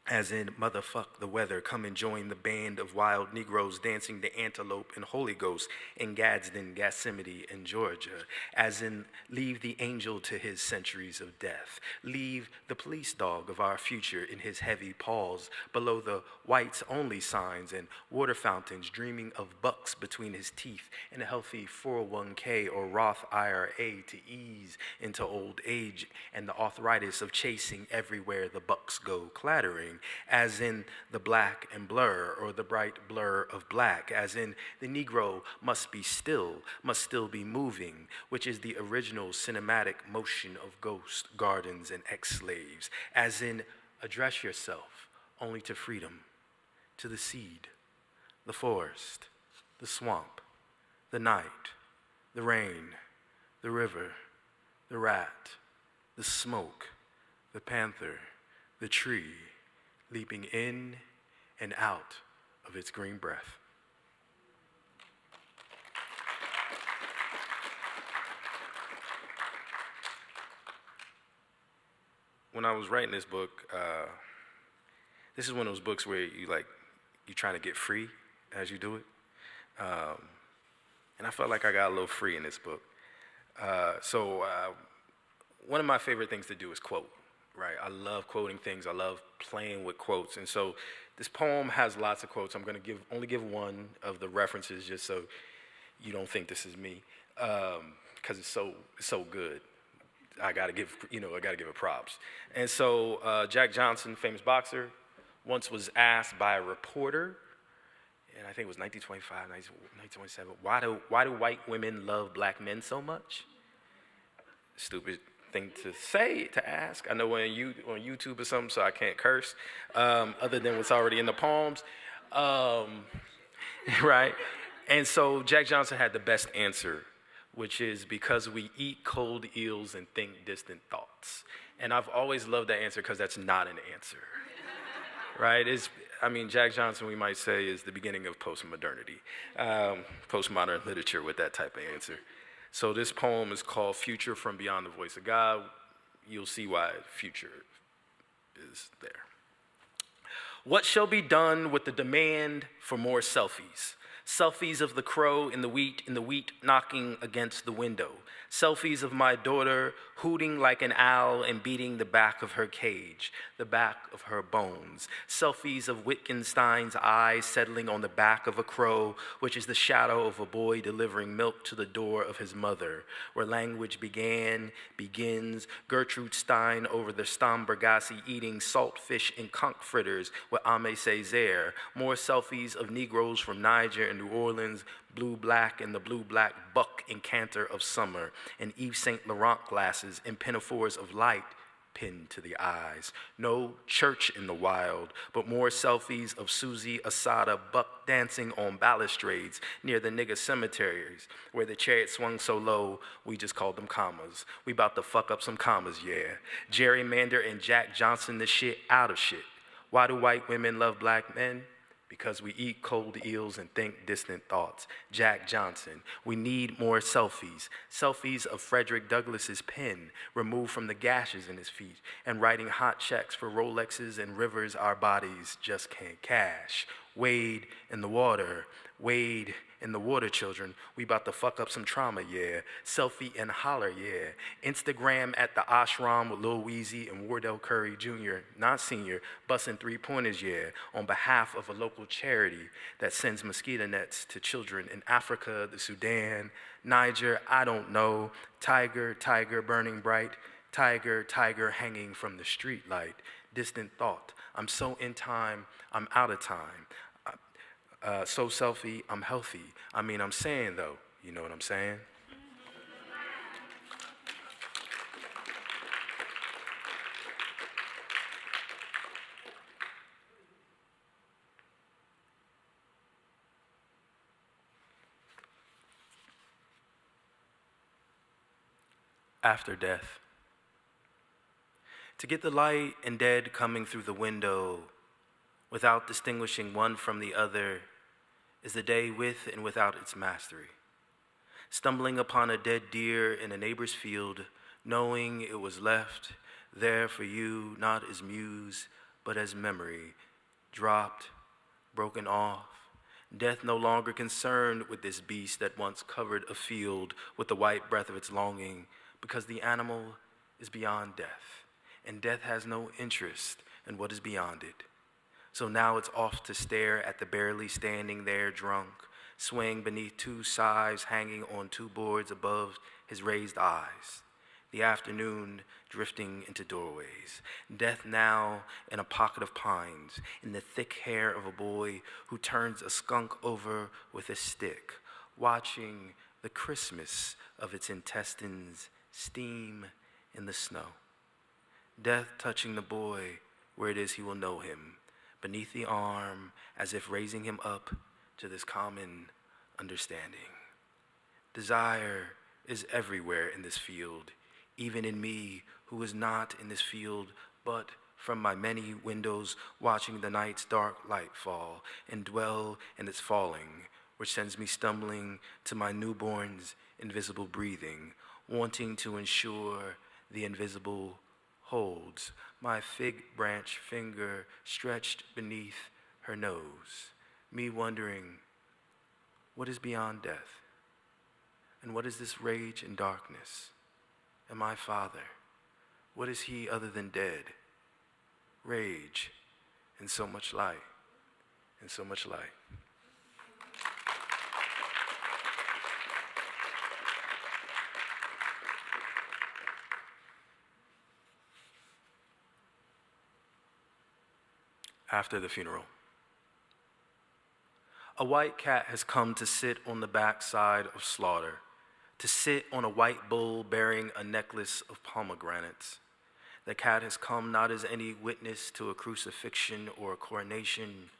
as in motherfuck the weather, come and join the band of wild Negroes dancing the antelope and Holy Ghost in Gadsden, Gethsemane, and Georgia, as in leave the angel to his centuries of death, leave the police dog of our future in his heavy paws below the whites only signs and water fountains, dreaming of bucks between his teeth and a healthy 401k or Roth IRA to ease into old age and the arthritis of chasing everywhere the bucks go clattering, as in the black and blur or the bright blur of black, as in the Negro must still be moving, which is the original cinematic motion of ghost gardens and ex-slaves, as in address yourself only to freedom, to the seed, the forest, the swamp, the night, the rain, the river, the rat, the smoke, the panther, the tree, leaping in and out of its green breath. When I was writing this book, this is one of those books where you're trying to get free as you do it. And I felt like I got a little free in this book. So one of my favorite things to do is quote. Right, I love quoting things. I love playing with quotes, and so this poem has lots of quotes. I'm going to only give one of the references, just so you don't think this is me, because it's so good. I got to give it props. And so Jack Johnson, famous boxer, once was asked by a reporter, and I think it was 1925, 1927, why do white women love black men so much? Stupid thing to say, to ask. I know we're on YouTube or something, so I can't curse, other than what's already in the poems, right? And so Jack Johnson had the best answer, which is because we eat cold eels and think distant thoughts. And I've always loved that answer because that's not an answer, right? Jack Johnson, we might say, is the beginning of postmodernity, postmodern literature with that type of answer. So this poem is called Future from Beyond the Voice of God. You'll see why future is there. What shall be done with the demand for more selfies? Selfies of the crow in the wheat knocking against the window. Selfies of my daughter hooting like an owl and beating the back of her cage, the back of her bones. Selfies of Wittgenstein's eyes settling on the back of a crow, which is the shadow of a boy delivering milk to the door of his mother, where language begins, Gertrude Stein over the Stambergassi eating saltfish and conch fritters with Aimé Césaire. More selfies of Negroes from Niger and New Orleans, blue-black and the blue-black buck and canter of summer, and Yves Saint Laurent glasses and pinafores of light pinned to the eyes. No church in the wild, but more selfies of Susie Asada buck dancing on balustrades near the nigger cemeteries, where the chariot swung so low, we just called them commas. We about to fuck up some commas, yeah. Gerrymander and Jack Johnson the shit out of shit. Why do white women love black men? Because we eat cold eels and think distant thoughts. Jack Johnson. We need more selfies. Selfies of Frederick Douglass's pen removed from the gashes in his feet and writing hot checks for Rolexes and rivers our bodies just can't cash. Wade in the water. Wade in the water, children. We about to fuck up some trauma, yeah. Selfie and holler, yeah. Instagram at the ashram with Lil Weezy and Wardell Curry Jr., not senior, busting three-pointers, yeah, on behalf of a local charity that sends mosquito nets to children in Africa, the Sudan, Niger, I don't know. Tiger, tiger burning bright. Tiger, tiger hanging from the street light. Distant thought. I'm so in time, I'm out of time. So selfie, I'm healthy. I'm saying though, you know what I'm saying? After death. To get the light and dead coming through the window without distinguishing one from the other is the day with and without its mastery. Stumbling upon a dead deer in a neighbor's field, knowing it was left there for you not as muse, but as memory, dropped, broken off, death no longer concerned with this beast that once covered a field with the white breath of its longing, because the animal is beyond death, and death has no interest in what is beyond it. So now it's off to stare at the barely standing there drunk, swaying beneath two scythes hanging on two boards above his raised eyes. The afternoon drifting into doorways. Death now in a pocket of pines, in the thick hair of a boy who turns a skunk over with a stick, watching the Christmas of its intestines steam in the snow. Death touching the boy where it is he will know him, beneath the arm, as if raising him up to this common understanding. Desire is everywhere in this field, even in me, who is not in this field, but from my many windows watching the night's dark light fall and dwell in its falling, which sends me stumbling to my newborn's invisible breathing, wanting to ensure the invisible holds my fig branch finger stretched beneath her nose, me wondering, what is beyond death? And what is this rage and darkness? And my Father, what is he other than dead? Rage and so much light, and so much light. after the funeral. A white cat has come to sit on the backside of slaughter, to sit on a white bull bearing a necklace of pomegranates. The cat has come not as any witness to a crucifixion or a coronation,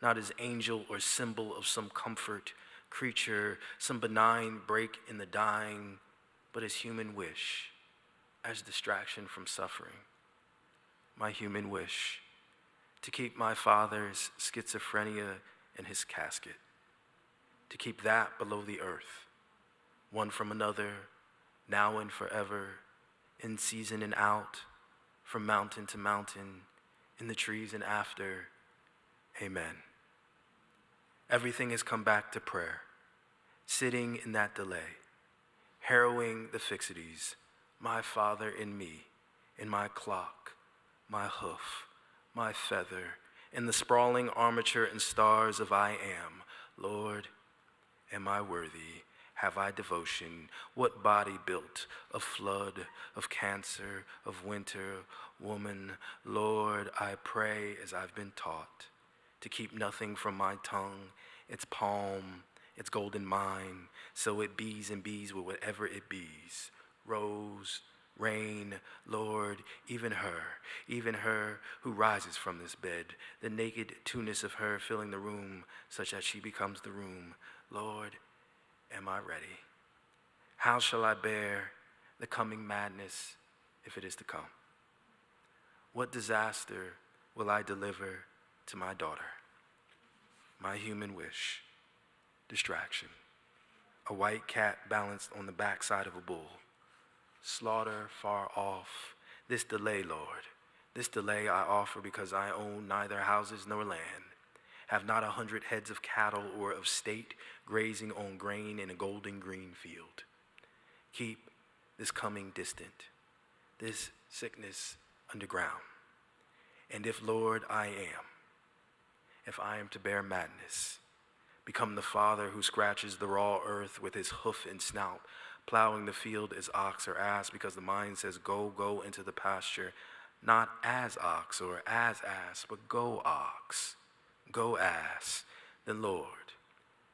not as angel or symbol of some comfort, creature, some benign break in the dying, but as human wish, as distraction from suffering. My human wish, to keep my father's schizophrenia in his casket, to keep that below the earth, one from another, now and forever, in season and out, from mountain to mountain, in the trees and after. Amen. Everything has come back to prayer, sitting in that delay, harrowing the fixities, my father in me, in my clock, my hoof, my feather, in the sprawling armature and stars of I am. Lord, am I worthy? Have I devotion? What body built of flood, of cancer, of winter, woman? Lord, I pray as I've been taught, to keep nothing from my tongue, its palm, its golden mine, so it bees and bees with whatever it bees. Rose, rain, Lord, even her who rises from this bed, the naked two-ness of her filling the room, such that she becomes the room. Lord, am I ready? How shall I bear the coming madness if it is to come? What disaster will I deliver to my daughter? My human wish, distraction, a white cat balanced on the backside of a bull, slaughter far off. This delay, Lord, this delay I offer because I own neither houses nor land, have not 100 heads of cattle or of state grazing on grain in a golden green field. Keep this coming distant, this sickness underground. And if, Lord, if I am to bear madness, become the father who scratches the raw earth with his hoof and snout, plowing the field as ox or ass, because the mind says, go into the pasture, not as ox or as ass, but go ox, go ass. Then, Lord,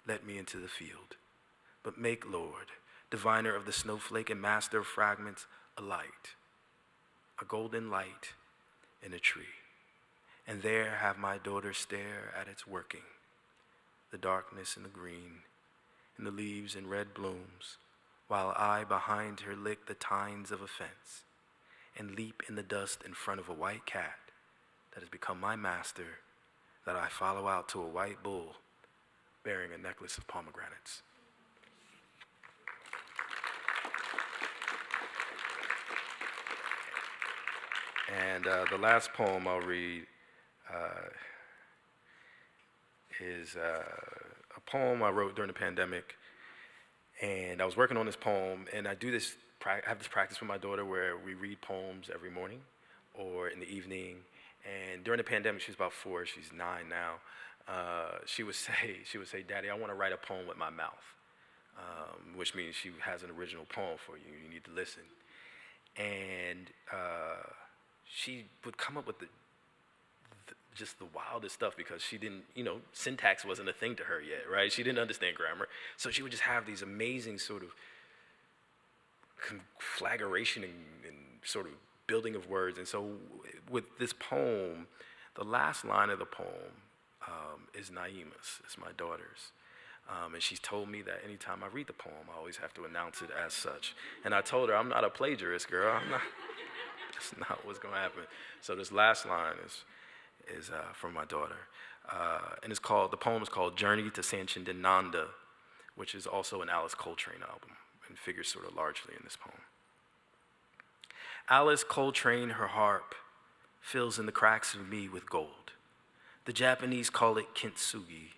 let me into the field. But make, Lord, diviner of the snowflake and master of fragments, a light, a golden light in a tree. And there have my daughter stare at its working, the darkness and the green, and the leaves and red blooms, while I behind her lick the tines of a fence and leap in the dust in front of a white cat that has become my master, that I follow out to a white bull bearing a necklace of pomegranates. And the last poem I'll read is a poem I wrote during the pandemic. And I was working on this poem, and I have this practice with my daughter where we read poems every morning or in the evening. And during the pandemic, she was about 4, she's 9 now. She would say, Daddy, I want to write a poem with my mouth, which means she has an original poem for you. You need to listen. And she would come up with just the wildest stuff because she didn't, syntax wasn't a thing to her yet, right? She didn't understand grammar. So she would just have these amazing sort of conflagration and sort of building of words. And so with this poem, the last line of the poem is Naima's, it's my daughter's. And she's told me that anytime I read the poem, I always have to announce it as such. And I told her, I'm not a plagiarist, girl. That's not what's going to happen. So this last line is from my daughter. And the poem is called Journey to Sanchindananda, which is also an Alice Coltrane album and figures sort of largely in this poem. Alice Coltrane, her harp, fills in the cracks of me with gold. The Japanese call it kintsugi.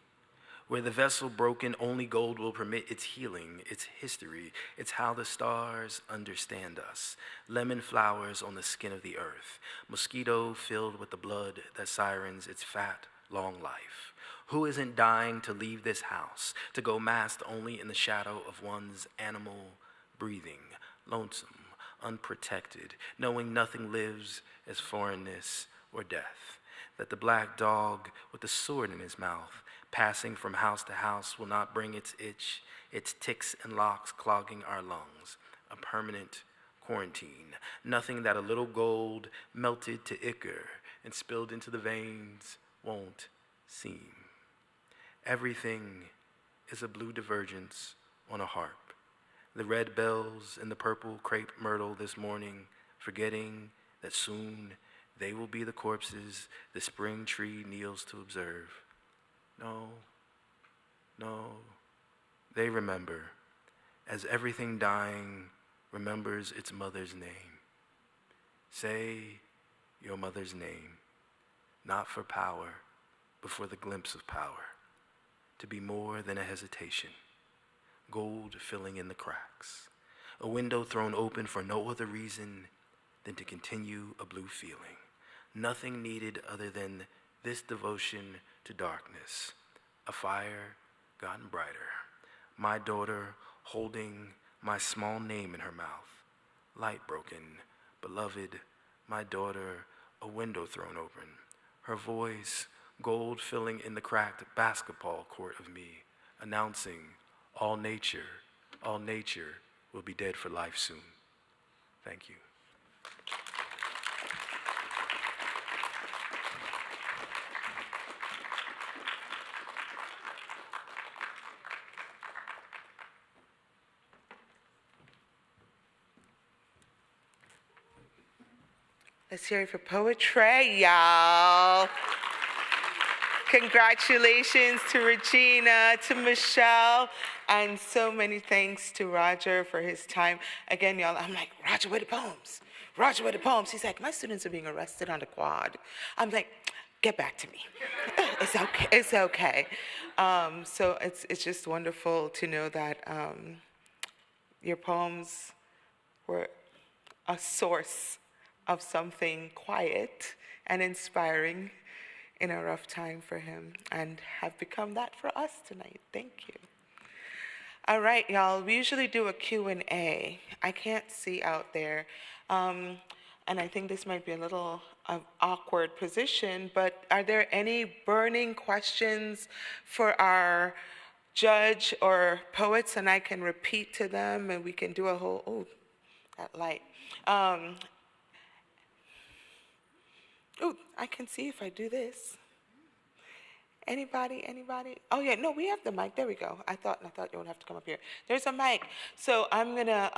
Where the vessel broken, only gold will permit its healing, its history. It's how the stars understand us. Lemon flowers on the skin of the earth. Mosquito filled with the blood that sirens its fat, long life. Who isn't dying to leave this house, to go masked only in the shadow of one's animal breathing, lonesome, unprotected, knowing nothing lives as foreignness or death. that the black dog with the sword in his mouth, passing from house to house, will not bring its itch, its ticks and locks clogging our lungs, a permanent quarantine. Nothing that a little gold melted to ichor and spilled into the veins won't seem. Everything is a blue divergence on a harp. The red bells and the purple crepe myrtle this morning, forgetting that soon they will be the corpses the spring tree kneels to observe. No, no, they remember, as everything dying remembers its mother's name. Say your mother's name, not for power, but for the glimpse of power, to be more than a hesitation, gold filling in the cracks, a window thrown open for no other reason than to continue a blue feeling. Nothing needed other than this devotion to darkness, a fire gotten brighter, my daughter holding my small name in her mouth, light broken, beloved, my daughter, a window thrown open, her voice gold filling in the cracked basketball court of me, announcing all nature will be dead for life soon. Thank you. Let's hear it for poetry, y'all. Congratulations to Regina, to Michelle, and so many thanks to Roger for his time. Again, y'all, I'm like, Roger, where the poems? Roger, where the poems? He's like, my students are being arrested on the quad. I'm like, get back to me. It's okay, it's okay. So it's just wonderful to know that your poems were a source of something quiet and inspiring in a rough time for him, and have become that for us tonight. Thank you. All right, y'all, we usually do a Q&A. I can't see out there, and I think this might be a little awkward position, but are there any burning questions for our judge or poets, and I can repeat to them, and we can do a whole, oh, that light. Oh, I can see if I do this. Anybody? Oh yeah, no, we have the mic. There we go. I thought you would have to come up here. There's a mic. So I'm gonna,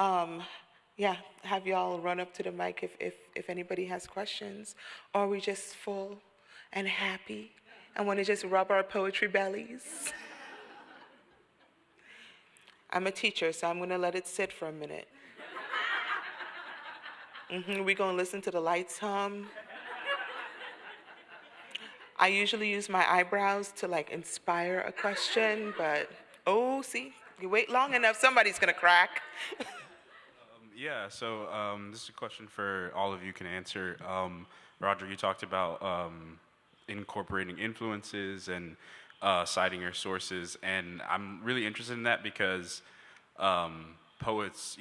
have y'all run up to the mic if anybody has questions, or are we just full and happy and want to just rub our poetry bellies? I'm a teacher, so I'm gonna let it sit for a minute. We're gonna listen to the lights hum. I usually use my eyebrows to like inspire a question, but see, you wait long enough, somebody's gonna crack. This is a question for all of you can answer. Roger, you talked about incorporating influences and citing your sources, and I'm really interested in that because poets,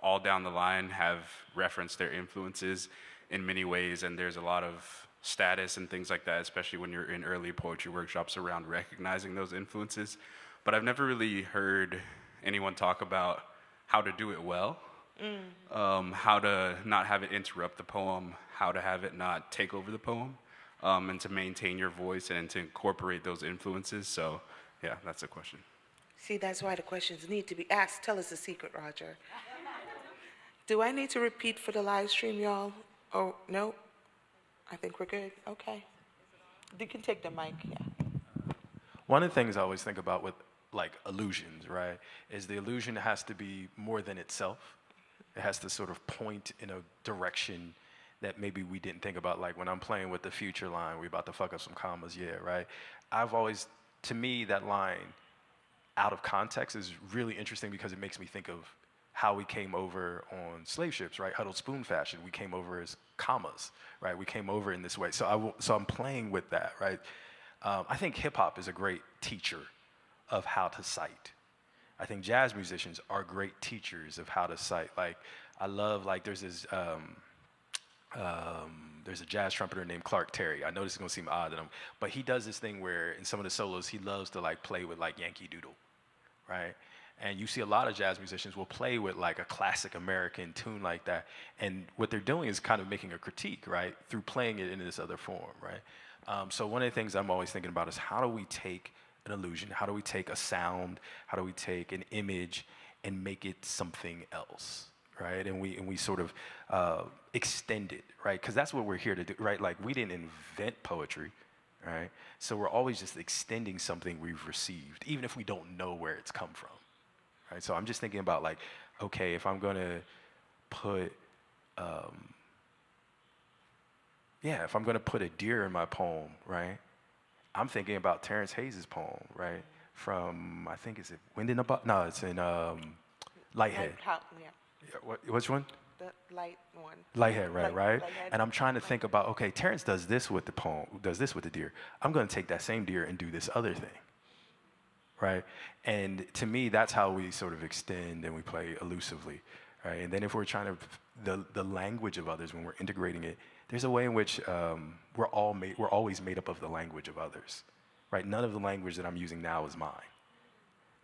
all down the line have referenced their influences in many ways, and there's a lot of status and things like that, especially when you're in early poetry workshops around recognizing those influences. But I've never really heard anyone talk about how to do it well, how to not have it interrupt the poem, how to have it not take over the poem, and to maintain your voice and to incorporate those influences. So yeah, that's the question. See, that's why the questions need to be asked. Tell us the secret, Roger. Do I need to repeat for the live stream, y'all? Oh, no? I think we're good. Okay. You can take the mic, yeah. One of the things I always think about with like illusions, right, is the illusion has to be more than itself. It has to sort of point in a direction that maybe we didn't think about. Like when I'm playing with the future line, we're about to fuck up some commas, yeah, right? To me, that line out of context is really interesting because it makes me think of how we came over on slave ships, right? Huddled spoon fashion. We came over as commas, right? We came over in this way. So I'm playing with that, right? I think hip hop is a great teacher of how to cite. I think jazz musicians are great teachers of how to cite. Like I love, like there's this there's a jazz trumpeter named Clark Terry. I know this is gonna seem odd to him, but he does this thing where in some of the solos he loves to like play with like Yankee Doodle, right? And you see a lot of jazz musicians will play with like a classic American tune like that, and what they're doing is kind of making a critique, right, through playing it in this other form, right? So one of the things I'm always thinking about is how do we take an illusion, how do we take a sound, how do we take an image and make it something else, right? And we sort of extend it, right? Because that's what we're here to do, right? Like we didn't invent poetry, right? So we're always just extending something we've received, even if we don't know where it's come from, right? So I'm just thinking about like, okay, if I'm gonna put, if I'm gonna put a deer in my poem, right? I'm thinking about Terrence Hayes' poem, right? From, I think, is it Wind in the Bottle? No, it's in Lighthead. Yeah, Which one? the light one. Lighthead, right? Lighthead. And I'm trying to think about, okay, Terrence does this with the poem, does this with the deer. I'm going to take that same deer and do this other thing, right? And to me, that's how we sort of extend and we play elusively, right? And then if we're trying to, the language of others, when we're integrating it, there's a way in which we're always made up of the language of others, right? None of the language that I'm using now is mine,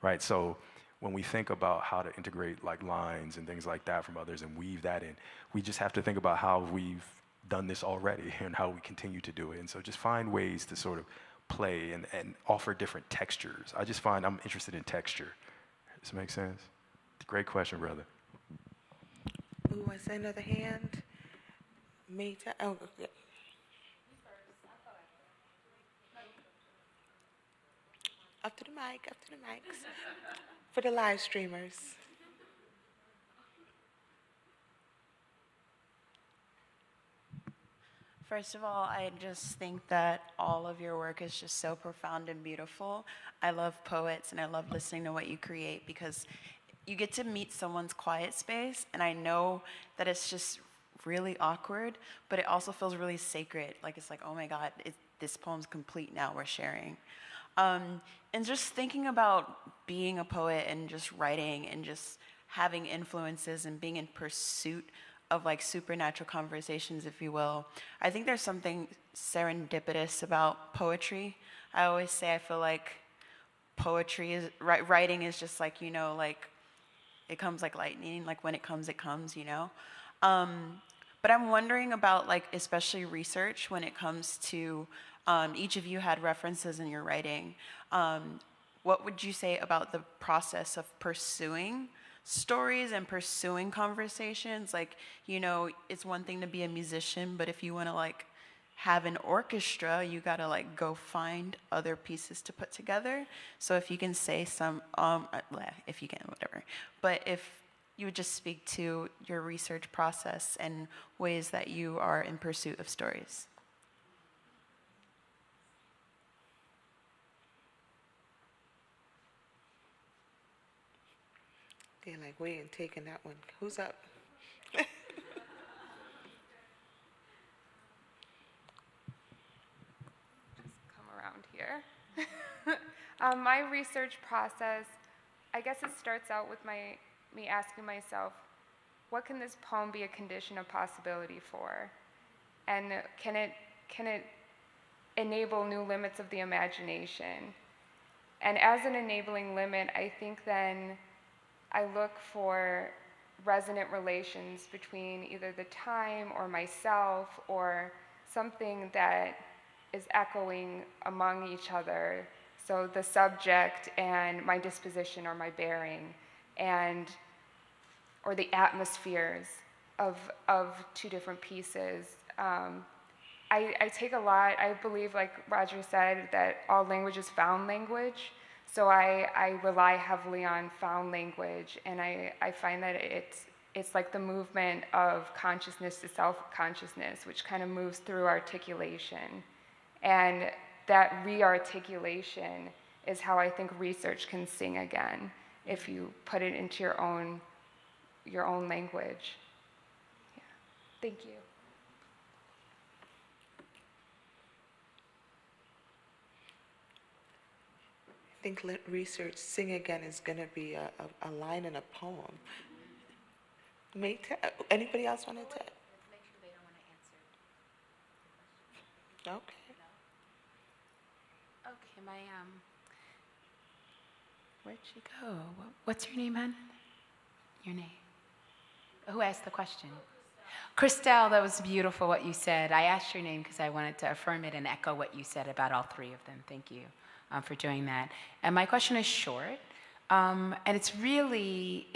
right? So when we think about how to integrate like lines and things like that from others and weave that in, we just have to think about how we've done this already and how we continue to do it. And so just find ways to sort of play and offer different textures. I just find I'm interested in texture. Does this make sense? Great question, brother. Ooh, I see another hand. Meta. Oh, okay. Up to the mic, up to the mics. For the live streamers. First of all, I just think that all of your work is just so profound and beautiful. I love poets and I love listening to what you create because you get to meet someone's quiet space, and I know that it's just really awkward, but it also feels really sacred. Like it's like, oh my God, this poem's complete now, we're sharing. And just thinking about being a poet and just writing and just having influences and being in pursuit of like supernatural conversations, if you will. I think there's something serendipitous about poetry. I always say I feel like poetry is, writing is just like, you know, like it comes like lightning, like when it comes, you know? But I'm wondering about like, especially research when it comes to, each of you had references in your writing. What would you say about the process of pursuing stories and pursuing conversations? Like, you know, it's one thing to be a musician, but if you want to like have an orchestra, you got to like go find other pieces to put together. So if you can say some, if you can, whatever. But if you would just speak to your research process and ways that you are in pursuit of stories. They're like, we ain't taking that one. Who's up? Come around here. My research process, I guess it starts out with me asking myself, what can this poem be a condition of possibility for? And can it enable new limits of the imagination? And as an enabling limit, I think then I look for resonant relations between either the time or myself or something that is echoing among each other. So the subject and my disposition or my bearing, or the atmospheres of two different pieces. I take a lot, I believe, like Roger said, that all language is found language. So I rely heavily on found language, and I find that it's like the movement of consciousness to self-consciousness, which kind of moves through articulation. And that re-articulation is how I think research can sing again, if you put it into your own language. Yeah. Thank you. I think research sing again is going to be a line in a poem. Anybody else wanted to? Let's make sure they don't want to answer. Okay. Okay, where'd she go? What's your name, hon? Your name. Who asked the question? Christelle, that was beautiful what you said. I asked your name because I wanted to affirm it and echo what you said about all three of them. Thank you for doing that. And my question is short, and it's really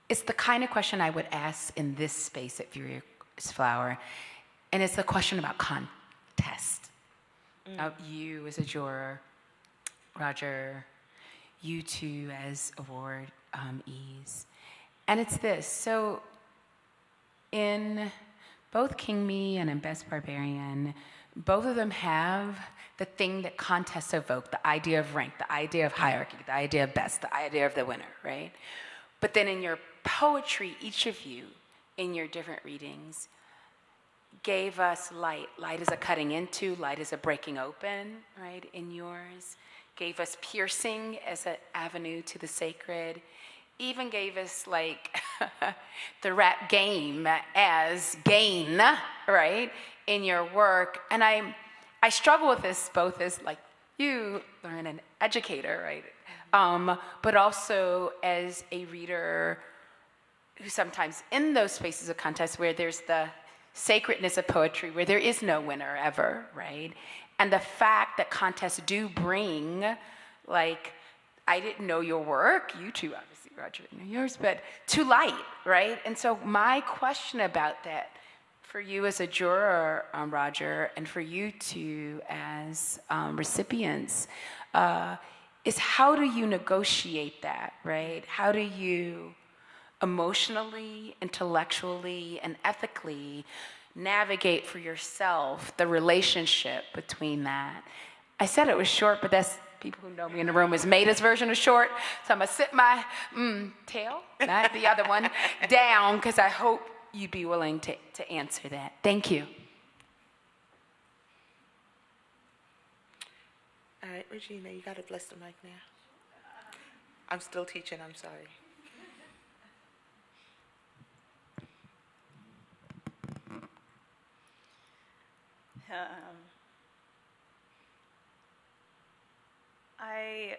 it's the kind of question I would ask in this space at Furious Flower, and it's a question about contest. You as a juror, Roger, you two as awardees. And it's this, so in both King Me and in Best Barbarian, both of them have the thing that contests evoke, the idea of rank, the idea of hierarchy, the idea of best, the idea of the winner, right? But then in your poetry, each of you, in your different readings, gave us light. Light is a cutting into, light is a breaking open, right, in yours. Gave us piercing as an avenue to the sacred. Even gave us, like, the rap game as gain, right, in your work. And I struggle with this both as, like, you learn an educator, right, but also as a reader who sometimes in those spaces of contest where there's the sacredness of poetry, where there is no winner ever, right? And the fact that contests do bring, like, I didn't know your work, you two obviously, Roger, didn't know yours, but to light, right? And so my question about that for you as a juror, Roger, and for you two as recipients, is how do you negotiate that, right? How do you emotionally, intellectually, and ethically navigate for yourself the relationship between that? I said it was short, but that's, people who know me in the room, is Maida's version of short. So I'm gonna sit my tail, not the other one, down, because I hope you'd be willing to answer that. Thank you. All right, Regina, you gotta bless the mic now. I'm still teaching, I'm sorry. I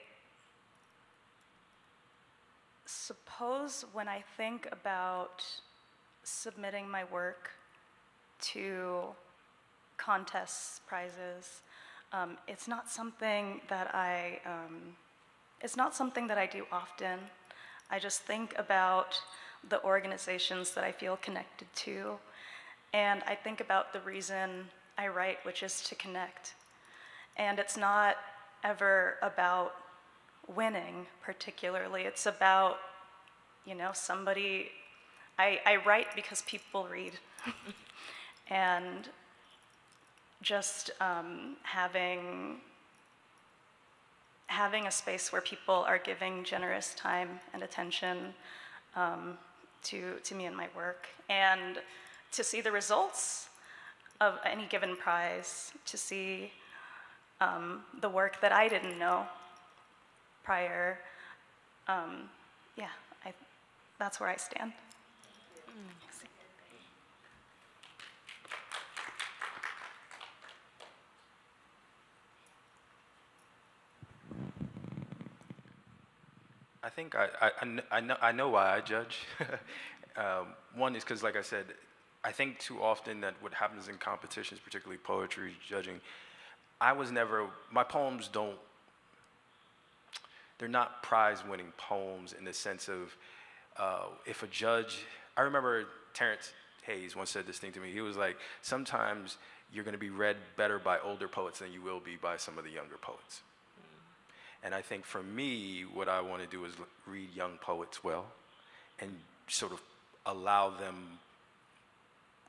suppose when I think about submitting my work to contests, prizes, it's not something that I do often. I just think about the organizations that I feel connected to, and I think about the reason I write, which is to connect. And it's not ever about winning particularly. It's about, somebody, I write because people read. And just having a space where people are giving generous time and attention to me and my work, and to see the results of any given prize, to see the work that I didn't know prior. That's where I stand. I think I know why I judge. One is because, like I said, I think too often that what happens in competitions, particularly poetry judging, my poems they're not prize-winning poems in the sense of, if a judge, I remember Terrence Hayes once said this thing to me. He was like, sometimes you're going to be read better by older poets than you will be by some of the younger poets. And I think for me, what I want to do is read young poets well and sort of allow them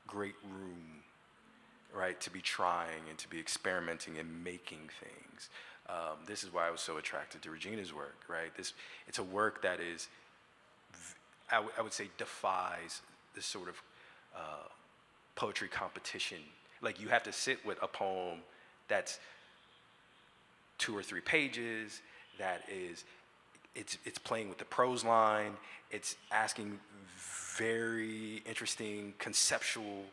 great room, right, to be trying and to be experimenting and making things. This is why I was so attracted to Regina's work, right? It's a work that is, I would say, defies this sort of poetry competition. Like, you have to sit with a poem that's 2 or 3 pages, that is it's playing with the prose line. It's asking very interesting conceptual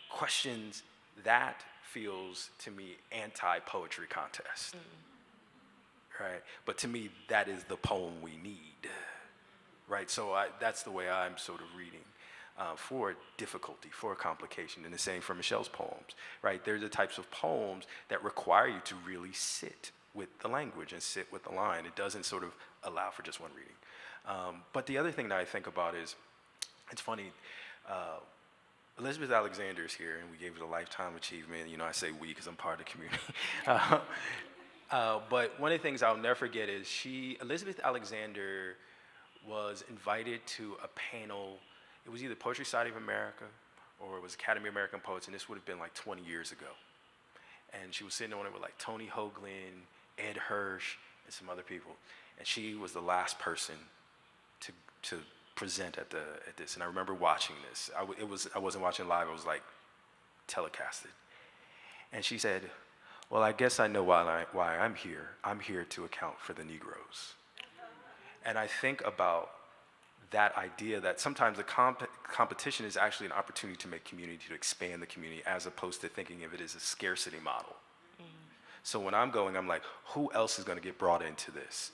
questions. That feels to me anti-poetry contest, right? But to me, that is the poem we need, right? So that's the way I'm sort of reading for difficulty, for complication, and the same for Michelle's poems, right? They're the types of poems that require you to really sit with the language and sit with the line. It doesn't sort of allow for just one reading. But the other thing that I think about is, it's funny, Elizabeth Alexander is here, and we gave it a lifetime achievement. You know, I say we because I'm part of the community. But one of the things I'll never forget is Elizabeth Alexander was invited to a panel. It was either Poetry Society of America or it was Academy of American Poets, and this would have been like 20 years ago. And she was sitting on it with like Tony Hoagland, Ed Hirsch, and some other people. And she was the last person to present at this. And I remember watching this. I wasn't watching live, it was like telecasted. And she said, well, I guess I know why I'm here. I'm here to account for the Negroes. And I think about that idea that sometimes the competition is actually an opportunity to make community, to expand the community, as opposed to thinking of it as a scarcity model. So when I'm going, I'm like, who else is going to get brought into this?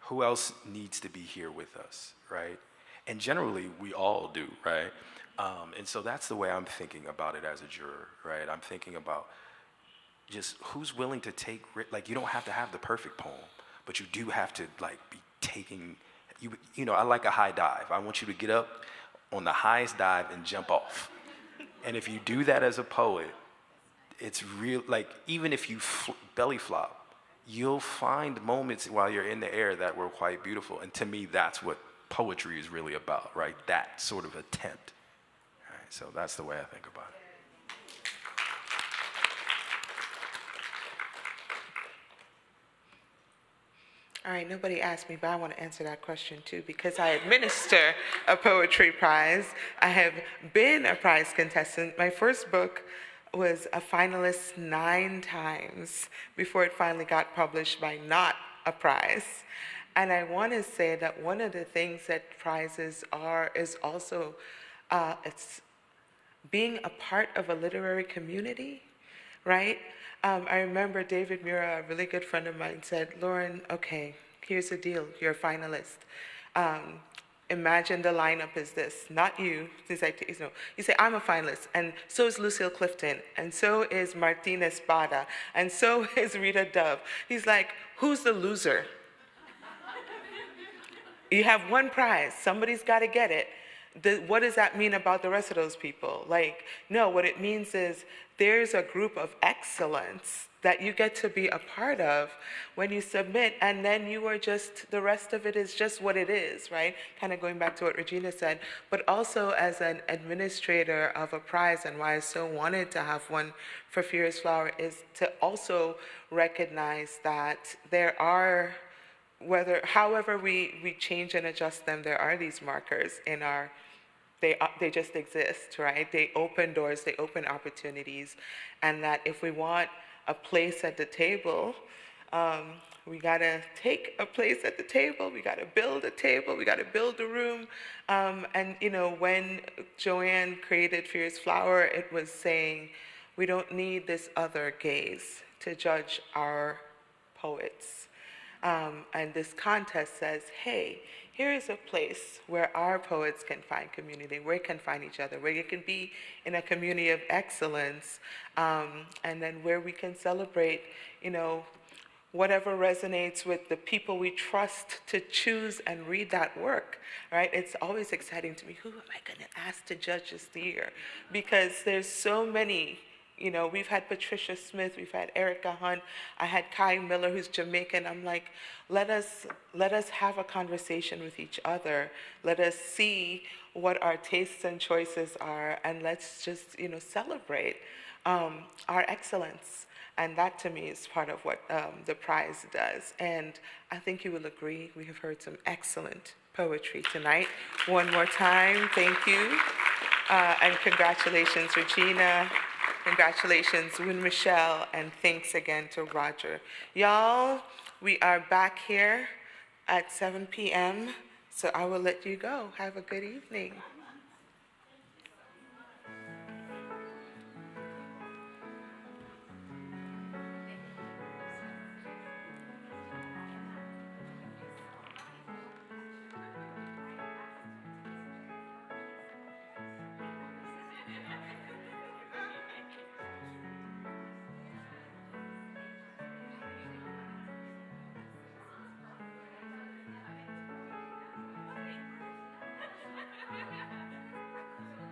Who else needs to be here with us, right? And generally, we all do, right? And so that's the way I'm thinking about it as a juror, right? I'm thinking about just who's willing to take, like, you don't have to have the perfect poem, but you do have to, like, be taking, you know, I like a high dive. I want you to get up on the highest dive and jump off. And if you do that as a poet, it's real, like, even if you belly flop, you'll find moments while you're in the air that were quite beautiful. And to me, that's what poetry is really about, right? That sort of attempt. All right, so that's the way I think about it. All right, nobody asked me, but I want to answer that question too, because I administer a poetry prize. I have been a prize contestant. My first book was a finalist 9 times before it finally got published by not a prize. And I want to say that one of the things that prizes are is also it's being a part of a literary community, right? I remember David Mura, a really good friend of mine, said, Lauren, okay, here's the deal, you're a finalist. Imagine the lineup is this, not you. He's like, you say, I'm a finalist, and so is Lucille Clifton, and so is Martina Espada, and so is Rita Dove. He's like, who's the loser? You have one prize, somebody's got to get it. What does that mean about the rest of those people? Like, no, what it means is there's a group of excellence that you get to be a part of when you submit, and then you are just, the rest of it is just what it is, right? Kind of going back to what Regina said, but also as an administrator of a prize, and why I so wanted to have one for Furious Flower, is to also recognize that there are, however we change and adjust them, there are these markers in our, they just exist, right? They open doors, they open opportunities, and that if we want a place at the table, we gotta take a place at the table, we gotta build a table, we gotta build a room. And you know, when Joanne created Furious Flower, it was saying, we don't need this other gaze to judge our poets. And this contest says, hey, here is a place where our poets can find community, where they can find each other, where you can be in a community of excellence, and then where we can celebrate, you know, whatever resonates with the people we trust to choose and read that work, right? It's always exciting to me, who am I gonna ask to judge this year? Because there's so many. You know, we've had Patricia Smith, we've had Erica Hunt, I had Kai Miller, who's Jamaican. I'm like, let us have a conversation with each other. Let us see what our tastes and choices are, and let's just, you know, celebrate our excellence. And that, to me, is part of what the prize does. And I think you will agree, we have heard some excellent poetry tonight. One more time, thank you. And congratulations, Regina. Congratulations, Win Michelle, and thanks again to Roger. Y'all, we are back here at 7 p.m. So I will let you go. Have a good evening.